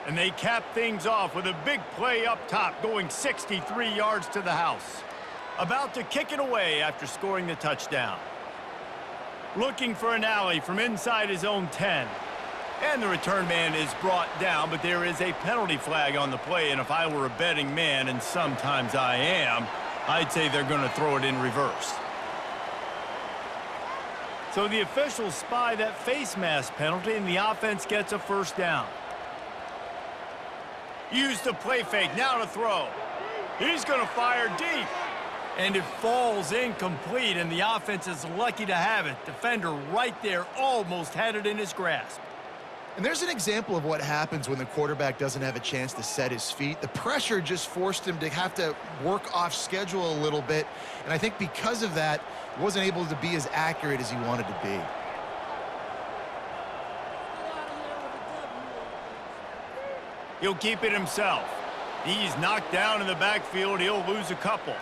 And they cap things off with a big play up top, going 63 yards to the house. About to kick it away after scoring the touchdown. Looking for an alley from inside his own 10. And the return man is brought down, but there is a penalty flag on the play, and if I were a betting man, and sometimes I am, I'd say they're going to throw it in reverse. So the officials spy that face mask penalty, and the offense gets a first down. Use the play fake, now to throw. He's going to fire deep. And it falls incomplete, and the offense is lucky to have it. Defender right there almost had it in his grasp. And there's an example of what happens when the quarterback doesn't have a chance to set his feet. The pressure just forced him to have to work off schedule a little bit. And I think because of that, he wasn't able to be as accurate as he wanted to be. He'll keep it himself. He's knocked down in the backfield. He'll lose a couple.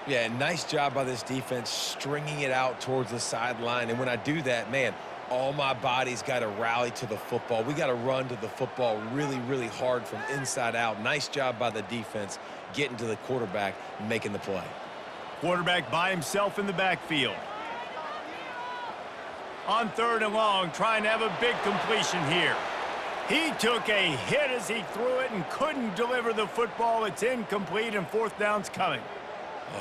Yeah, nice job by this defense stringing it out towards the sideline. And when I do that, man, all my body's got to rally to the football. We got to run to the football really, really hard from inside out. Nice job by the defense getting to the quarterback and making the play. Quarterback by himself in the backfield. On 3rd and long, trying to have a big completion here. He took a hit as he threw it and couldn't deliver the football. It's incomplete, and 4th down's coming.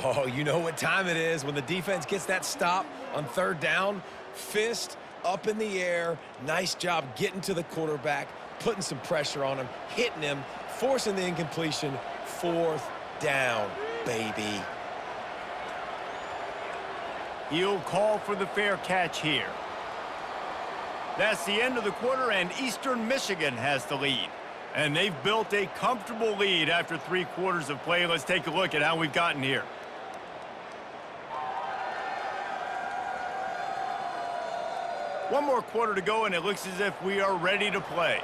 Oh, you know what time it is when the defense gets that stop on 3rd down. Fist up in the air. Nice job getting to the quarterback, putting some pressure on him, hitting him, forcing the incompletion. 4th down, baby. He'll call for the fair catch here. That's the end of the quarter, and Eastern Michigan has the lead. And they've built a comfortable lead after 3 quarters of play. Let's take a look at how we've gotten here. One more quarter to go, and it looks as if we are ready to play.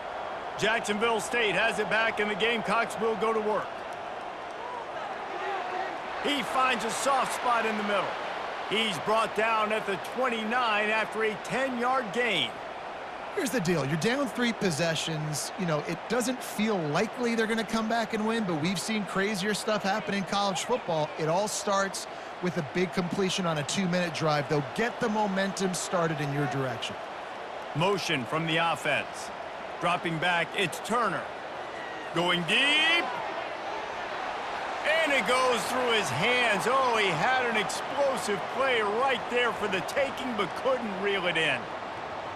Jacksonville State has it back, and the Gamecocks will go to work. He finds a soft spot in the middle. He's brought down at the 29 after a 10-yard gain. Here's the deal. You're down 3 possessions. You know, it doesn't feel likely they're going to come back and win, but we've seen crazier stuff happen in college football. It all starts with a big completion on a 2-minute drive. They'll get the momentum started in your direction. Motion from the offense. Dropping back, it's Turner. Going deep. And it goes through his hands. Oh, he had an explosive play right there for the taking, but couldn't reel it in.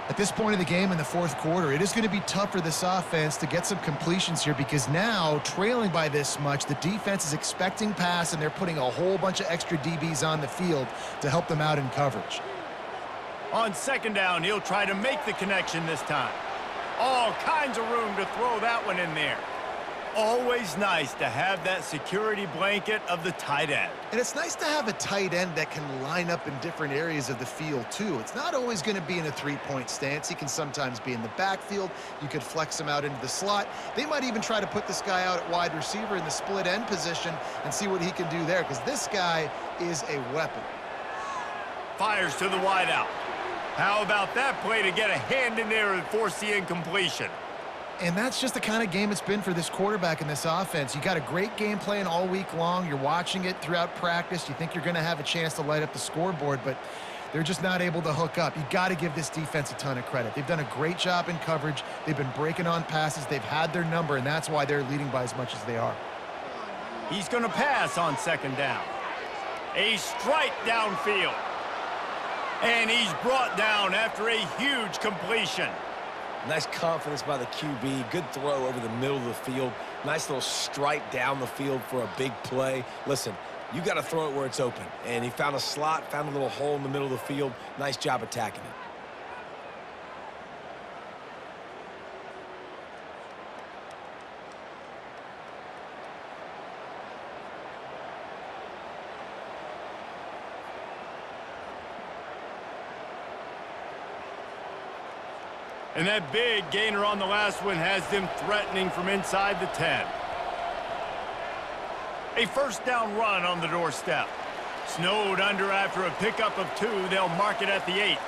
At this point of the game in the 4th quarter, it is going to be tough for this offense to get some completions here because now, trailing by this much, the defense is expecting pass, and they're putting a whole bunch of extra DBs on the field to help them out in coverage. On 2nd down, he'll try to make the connection this time. All kinds of room to throw that one in there. Always nice to have that security blanket of the tight end. And it's nice to have a tight end that can line up in different areas of the field, too. It's not always going to be in a 3-point stance. He can sometimes be in the backfield. You could flex him out into the slot. They might even try to put this guy out at wide receiver in the split end position and see what he can do there, because this guy is a weapon. Fires to the wideout. How about that play to get a hand in there and force the incompletion? And that's just the kind of game it's been for this quarterback in this offense. You got a great game plan all week long. You're watching it throughout practice. You think you're going to have a chance to light up the scoreboard, but they're just not able to hook up. You got to give this defense a ton of credit. They've done a great job in coverage. They've been breaking on passes. They've had their number, and that's why they're leading by as much as they are. He's going to pass on 2nd down. A strike downfield. And he's brought down after a huge completion. Nice confidence by the QB. Good throw over the middle of the field. Nice little strike down the field for a big play. Listen, you got to throw it where it's open. And he found a slot, found a little hole in the middle of the field. Nice job attacking it. And that big gainer on the last one has them threatening from inside the 10. A 1st down run on the doorstep. Snowed under after a pickup of 2. They'll mark it at the 8.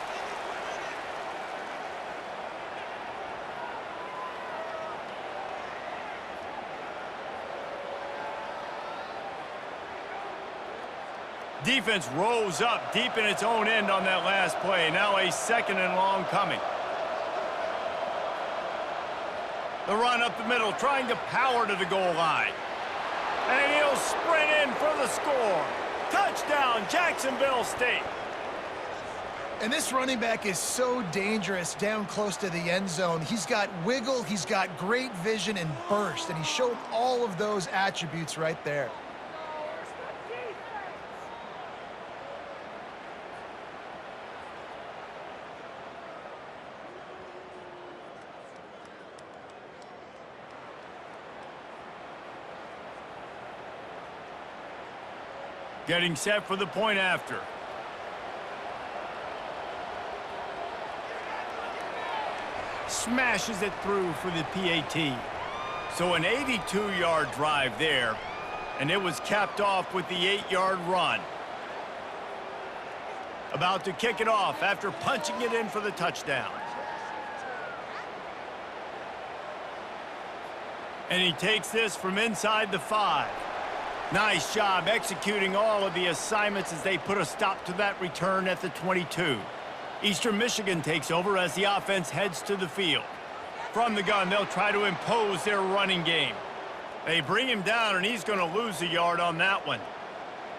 Defense rolls up deep in its own end on that last play. Now a 2nd and long coming. The run up the middle, trying to power to the goal line. And he'll sprint in for the score. Touchdown, Jacksonville State. And this running back is so dangerous down close to the end zone. He's got wiggle, he's got great vision and burst, and he showed all of those attributes right there. Getting set for the point after. Smashes it through for the PAT. So an 82-yard drive there, and it was capped off with the 8-yard run. About to kick it off after punching it in for the touchdown. And he takes this from inside the 5. Nice job executing all of the assignments as they put a stop to that return at the 22. Eastern Michigan takes over as the offense heads to the field. From the gun, they'll try to impose their running game. They bring him down, and he's going to lose a yard on that one.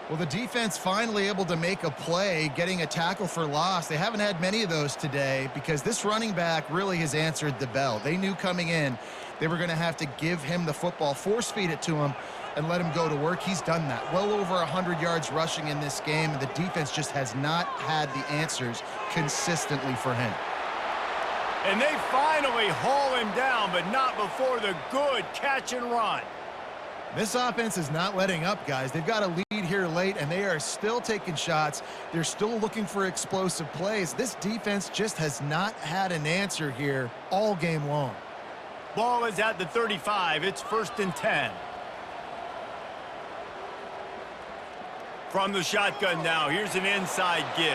Well, the defense finally able to make a play, getting a tackle for loss. They haven't had many of those today because this running back really has answered the bell. They knew coming in they were going to have to give him the football, force feed it to him, and let him go to work. He's done that. Well over 100 yards rushing in this game, and the defense just has not had the answers consistently for him. And they finally haul him down, but not before the good catch and run. This offense is not letting up, guys. They've got a lead here late, and they are still taking shots. They're still looking for explosive plays. This defense just has not had an answer here all game long. Ball is at the 35. It's 1st and 10. From the shotgun now, here's an inside give.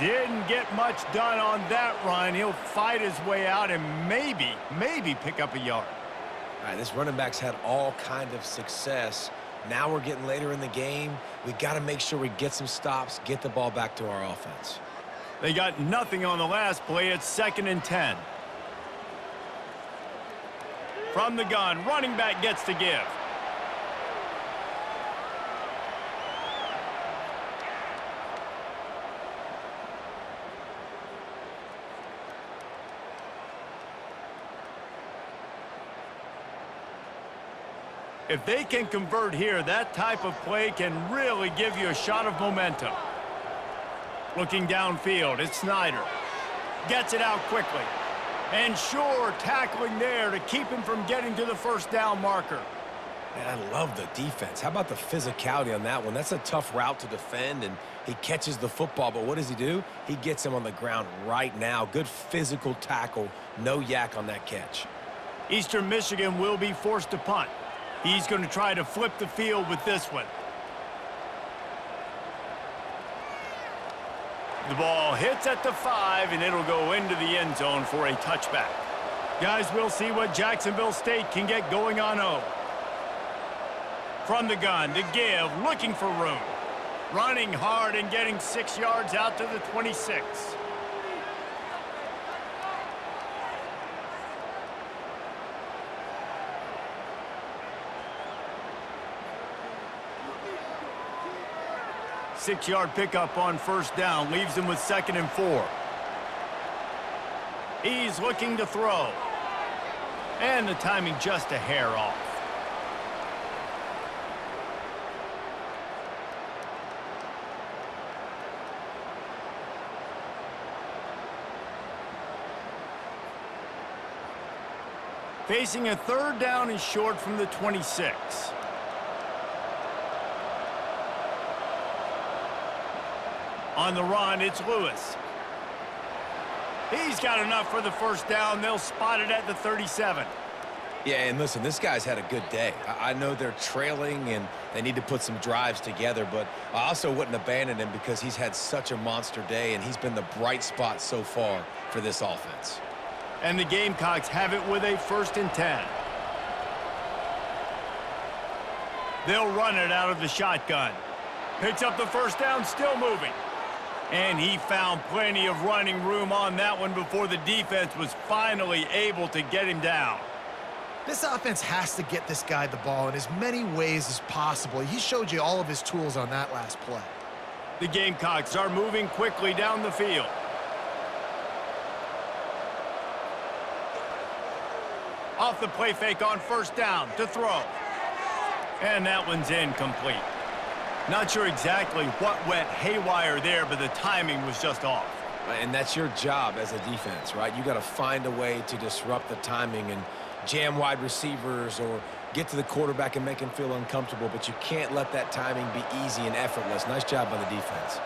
Didn't get much done on that run. He'll fight his way out and maybe pick up a yard. All right, this running back's had all kind of success. Now we're getting later in the game. We got to make sure we get some stops, get the ball back to our offense. They got nothing on the last play. It's 2nd and 10. From the gun, running back gets to give. If they can convert here, that type of play can really give you a shot of momentum. Looking downfield, it's Snyder. Gets it out quickly. And sure, tackling there to keep him from getting to the first down marker. Man, I love the defense. How about the physicality on that one? That's a tough route to defend, and he catches the football, but what does he do? He gets him on the ground right now. Good physical tackle. No yak on that catch. Eastern Michigan will be forced to punt. He's going to try to flip the field with this one. The ball hits at the 5, and it'll go into the end zone for a touchback. Guys, we'll see what Jacksonville State can get going on 0. From the gun, to give, looking for room. Running hard and getting 6 yards out to the 26. Six-yard pickup on first down leaves him with 2nd and 4. He's looking to throw. And the timing just a hair off. Facing a 3rd down and short from the 26. On the run, it's Lewis. He's got enough for the first down. They'll spot it at the 37. Yeah, and listen, this guy's had a good day. I know they're trailing and they need to put some drives together, but I also wouldn't abandon him because he's had such a monster day, and he's been the bright spot so far for this offense. And the Gamecocks have it with a 1st and 10. They'll run it out of the shotgun. Picks up the first down, still moving. And he found plenty of running room on that one before the defense was finally able to get him down. This offense has to get this guy the ball in as many ways as possible. He showed you all of his tools on that last play. The Gamecocks are moving quickly down the field. Off the play fake on first down to throw. And that one's incomplete. Not sure exactly what went haywire there, but the timing was just off. And that's your job as a defense, right? You got to find a way to disrupt the timing and jam wide receivers or get to the quarterback and make him feel uncomfortable, but you can't let that timing be easy and effortless. Nice job by the defense.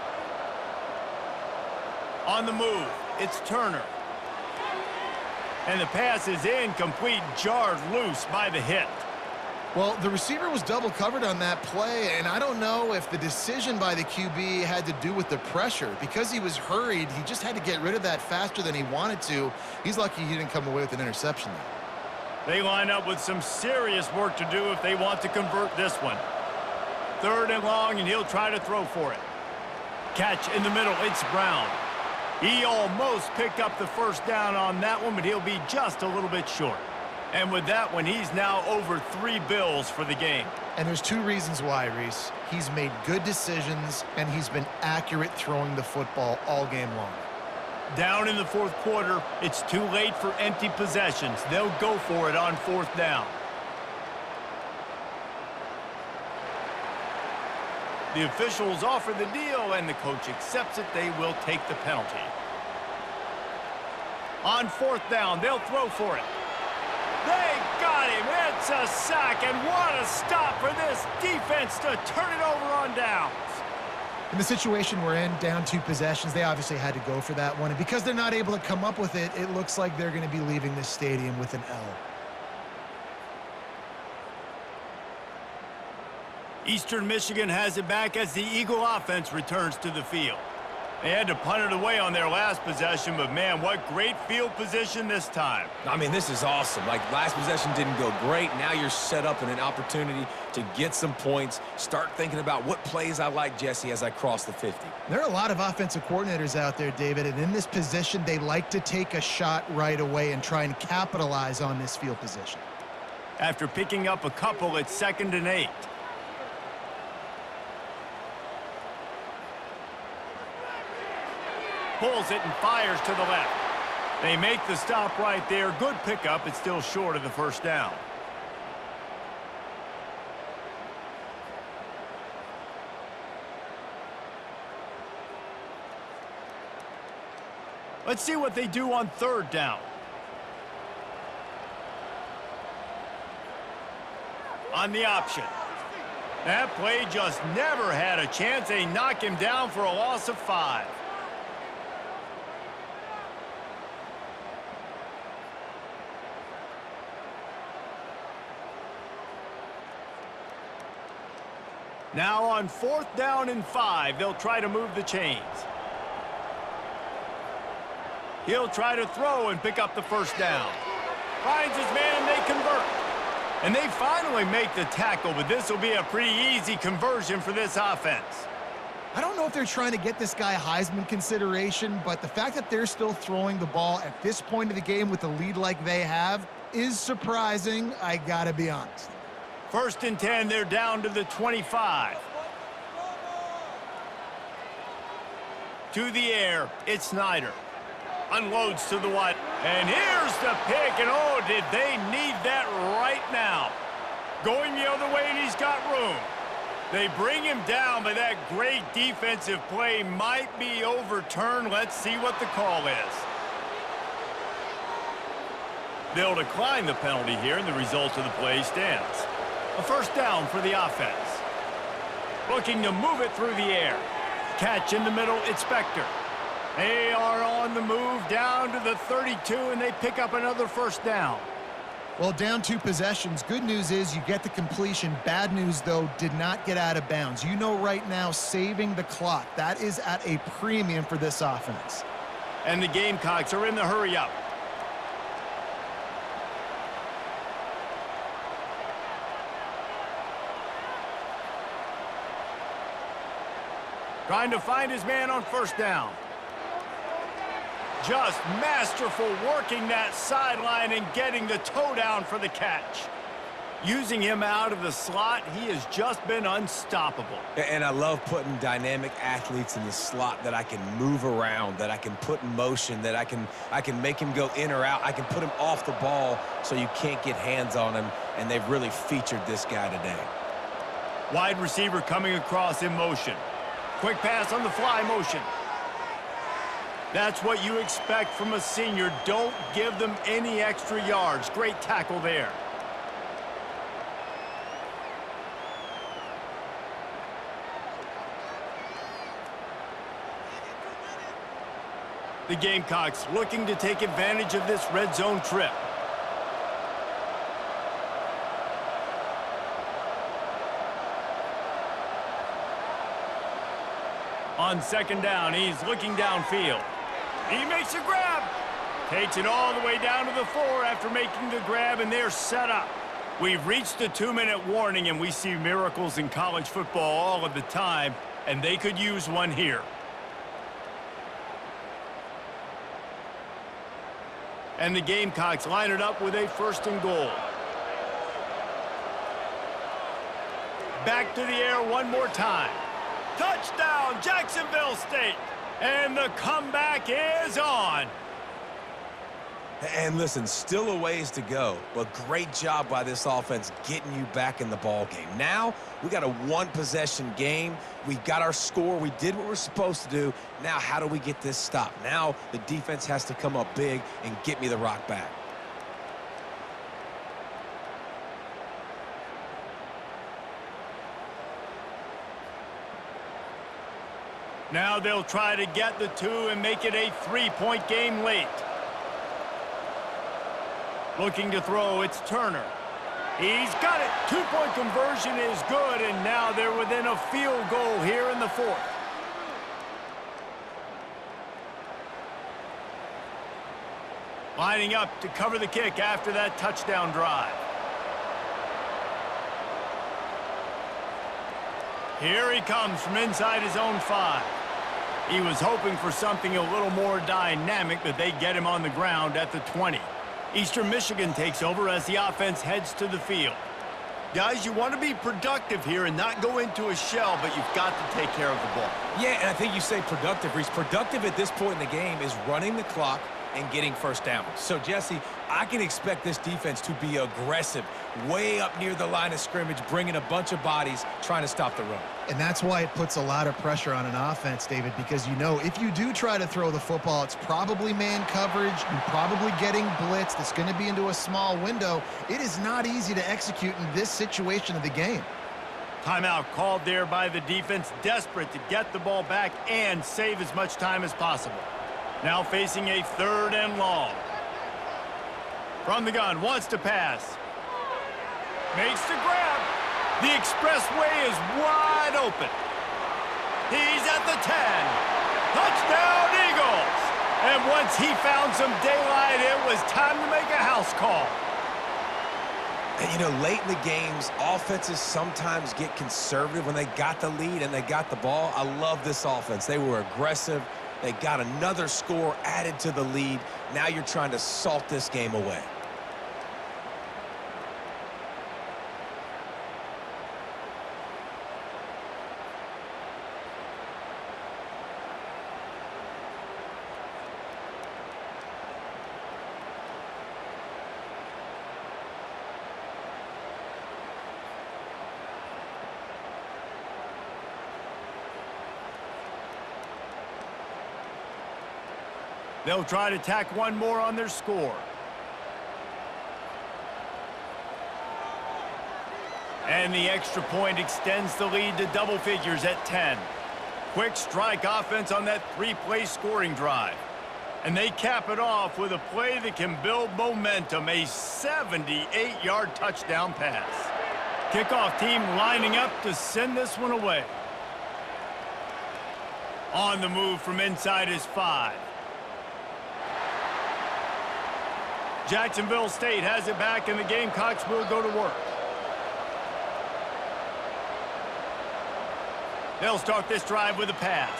On the move, it's Turner. And the pass is incomplete, jarred loose by the hit. Well, the receiver was double covered on that play, and I don't know if the decision by the QB had to do with the pressure. Because he was hurried, he just had to get rid of that faster than he wanted to. He's lucky he didn't come away with an interception there. They line up with some serious work to do if they want to convert this one. 3rd and long, and he'll try to throw for it. Catch in the middle, it's Brown. He almost picked up the first down on that one, but he'll be just a little bit short. And with that one, he's now over 3 bills for the game. And there's 2 reasons why, Reese. He's made good decisions, and he's been accurate throwing the football all game long. Down in the 4th quarter, it's too late for empty possessions. They'll go for it on 4th down. The officials offer the deal, and the coach accepts it. They will take the penalty. On 4th down, they'll throw for it. They got him. It's a sack, and what a stop for this defense to turn it over on downs. In the situation we're in, down 2 possessions, they obviously had to go for that one. And because they're not able to come up with it, it looks like they're going to be leaving this stadium with an L. Eastern Michigan has it back as the Eagle offense returns to the field. They had to punt it away on their last possession, but man, what great field position this time. I mean, this is awesome. Like, last possession didn't go great. Now you're set up in an opportunity to get some points. Start thinking about what plays I like, Jesse, as I cross the 50. There are a lot of offensive coordinators out there, David, and in this position, they like to take a shot right away and try and capitalize on this field position. After picking up a couple, it's 2nd and 8. Pulls it and fires to the left. They make the stop right there. Good pickup. It's still short of the first down. Let's see what they do on 3rd down. On the option. That play just never had a chance. They knock him down for a loss of 5. Now on 4th down and 5, they'll try to move the chains. He'll try to throw and pick up the first down. Finds his man, they convert. And they finally make the tackle, but this will be a pretty easy conversion for this offense. I don't know if they're trying to get this guy Heisman consideration, but the fact that they're still throwing the ball at this point of the game with a lead like they have is surprising, I gotta be honest. 1st and 10, they're down to the 25. To the air, it's Snyder. Unloads to the wide. And here's the pick, and oh, did they need that right now. Going the other way, and he's got room. They bring him down, but that great defensive play might be overturned. Let's see what the call is. They'll decline the penalty here, and the result of the play stands. A first down for the offense. Looking to move it through the air. Catch in the middle, it's Spector. They are on the move down to the 32, and they pick up another first down. Well, down 2 possessions. Good news is you get the completion. Bad news, though, did not get out of bounds. You know right now, saving the clock. That is at a premium for this offense. And the Gamecocks are in the hurry-up. Trying to find his man on first down. Just masterful working that sideline and getting the toe down for the catch. Using him out of the slot, he has just been unstoppable. And I love putting dynamic athletes in the slot that I can move around, that I can put in motion, that I can make him go in or out. I can put him off the ball so you can't get hands on him, and they've really featured this guy today. Wide receiver coming across in motion. Quick pass on the fly motion. That's what you expect from a senior. Don't give them any extra yards. Great tackle there. The Gamecocks looking to take advantage of this red zone trip. On 2nd down, he's looking downfield. He makes a grab. Takes it all the way down to the 4 after making the grab, and they're set up. We've reached a 2-minute warning, and we see miracles in college football all of the time, and they could use one here. And the Gamecocks line it up with a 1st and goal. Back to the air one more time. Touchdown, Jacksonville State. And the comeback is on. And listen, still a ways to go, but great job by this offense getting you back in the ball game. Now, we got a 1-possession game. We got our score. We did what we're supposed to do. Now, how do we get this stop? Now, the defense has to come up big and get me the rock back. Now they'll try to get the 2 and make it a 3-point game late. Looking to throw, it's Turner. He's got it. 2-point conversion is good, and now they're within a field goal here in the 4th. Lining up to cover the kick after that touchdown drive. Here he comes from inside his own 5. He was hoping for something a little more dynamic, but they get him on the ground at the 20. Eastern Michigan takes over as the offense heads to the field. Guys, you want to be productive here and not go into a shell, but you've got to take care of the ball. Yeah, and I think you say productive, Reese. Productive at this point in the game is running the clock and getting first down. So, Jesse, I can expect this defense to be aggressive, way up near the line of scrimmage, bringing a bunch of bodies, trying to stop the run. And that's why it puts a lot of pressure on an offense, David, because you know if you do try to throw the football, it's probably man coverage, you're probably getting blitzed, it's going to be into a small window. It is not easy to execute in this situation of the game. Timeout called there by the defense, desperate to get the ball back and save as much time as possible. Now facing a 3rd and long. From the gun, wants to pass. Makes the grab. The expressway is wide open. He's at the 10. Touchdown, Eagles! And once he found some daylight, it was time to make a house call. And, you know, late in the games, offenses sometimes get conservative when they got the lead and they got the ball. I love this offense. They were aggressive. They got another score added to the lead. Now you're trying to salt this game away. They'll try to tack one more on their score. And the extra point extends the lead to double figures at 10. Quick strike offense on that 3-play scoring drive. And they cap it off with a play that can build momentum, a 78-yard touchdown pass. Kickoff team lining up to send this one away. On the move from inside his 5. Jacksonville State has it back, and the Gamecocks will go to work. They'll start this drive with a pass.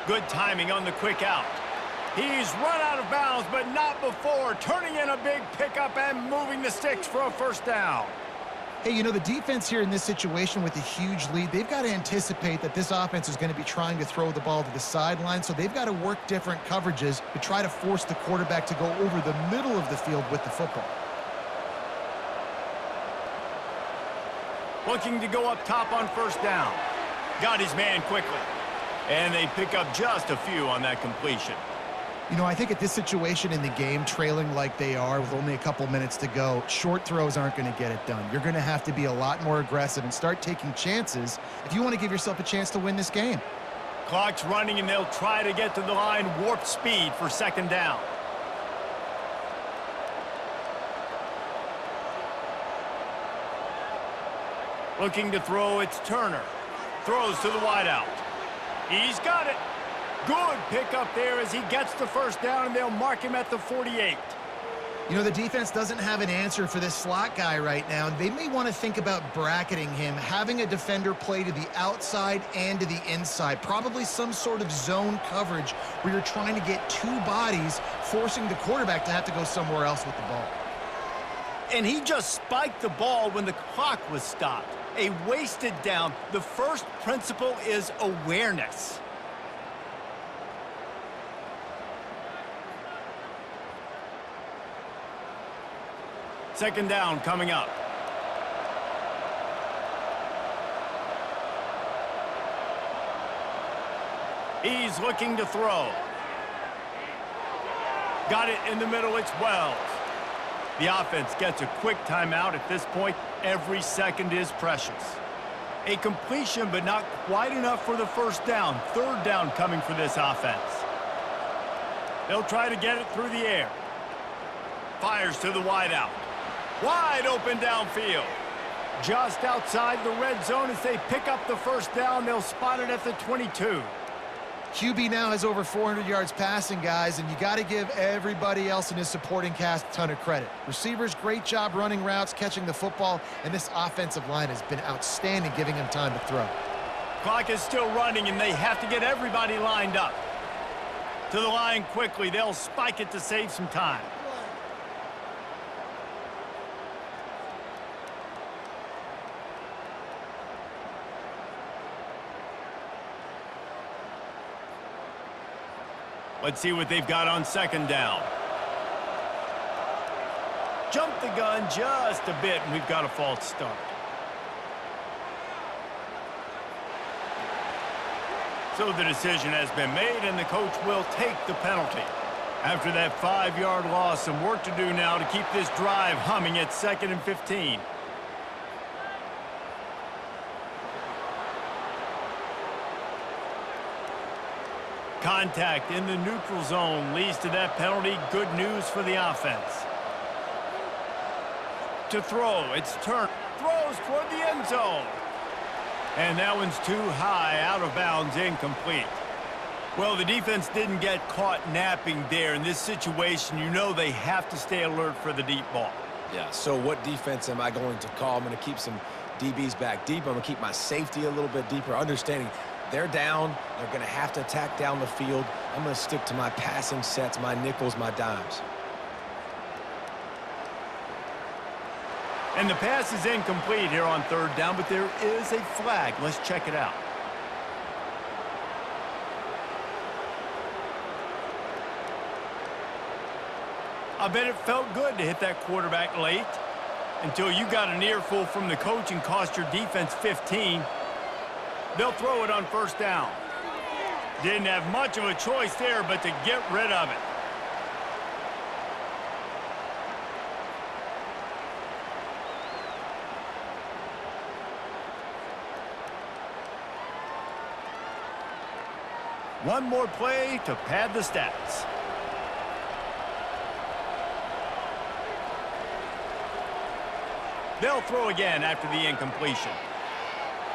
Good timing on the quick out. He's run out of bounds, but not before turning in a big pickup and moving the sticks for a first down. Hey, you know, the defense here in this situation with a huge lead, they've got to anticipate that this offense is going to be trying to throw the ball to the sideline, so they've got to work different coverages to try to force the quarterback to go over the middle of the field with the football. Looking to go up top on first down. Got his man quickly. And they pick up just a few on that completion. You know, I think at this situation in the game, trailing like they are with only a couple minutes to go, short throws aren't going to get it done. You're going to have to be a lot more aggressive and start taking chances if you want to give yourself a chance to win this game. Clock's running, and they'll try to get to the line warp speed for second down. Looking to throw, it's Turner. Throws to the wideout. He's got it. Good pickup there as he gets the first down, and they'll mark him at the 48. You know, the defense doesn't have an answer for this slot guy right now. They may want to think about bracketing him, having a defender play to the outside and to the inside. Probably some sort of zone coverage where you're trying to get 2 bodies, forcing the quarterback to have to go somewhere else with the ball. And he just spiked the ball when the clock was stopped. A wasted down. The first principle is awareness. Second down coming up. He's looking to throw. Got it in the middle, it's Wells. The offense gets a quick timeout at this point. Every second is precious. A completion, but not quite enough for the first down. Third down coming for this offense. They'll try to get it through the air. Fires to the wideout. Wide open downfield. Just outside the red zone as they pick up the first down. They'll spot it at the 22. QB now has over 400 yards passing, guys, and you got to give everybody else in his supporting cast a ton of credit. Receivers, great job running routes, catching the football, and this offensive line has been outstanding, giving him time to throw. Clock is still running, and they have to get everybody lined up. To the line quickly. They'll spike it to save some time. Let's see what they've got on second down. Jump the gun just a bit, and we've got a false start. So the decision has been made, and the coach will take the penalty. After that 5-yard loss, some work to do now to keep this drive humming at 2nd and 15. Contact in the neutral zone leads to that penalty. Good news for the offense. To throw, it's turn. Throws toward the end zone. And that one's too high, out of bounds, incomplete. Well, the defense didn't get caught napping there. In this situation, you know they have to stay alert for the deep ball. Yeah, so what defense am I going to call? I'm going to keep some DBs back deep. I'm going to keep my safety a little bit deeper, understanding they're down. They're going to have to attack down the field. I'm going to stick to my passing sets, my nickels, my dimes. And the pass is incomplete here on 3rd down, but there is a flag. Let's check it out. I bet it felt good to hit that quarterback late until you got an earful from the coach and cost your defense 15. They'll throw it on 1st down. Didn't have much of a choice there but to get rid of it. One more play to pad the stats. They'll throw again after the incompletion.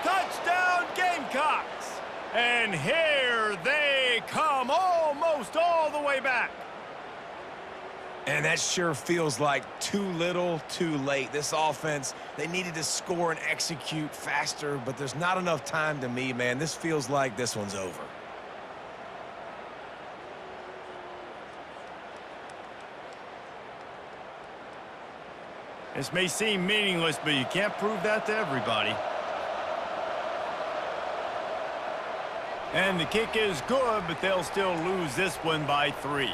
Touchdown, Gamecocks! And here they come, almost all the way back. And that sure feels like too little, too late. This offense, they needed to score and execute faster, but there's not enough time to me, man. This feels like this one's over. This may seem meaningless, but you can't prove that to everybody. And the kick is good, but they'll still lose this one by 3.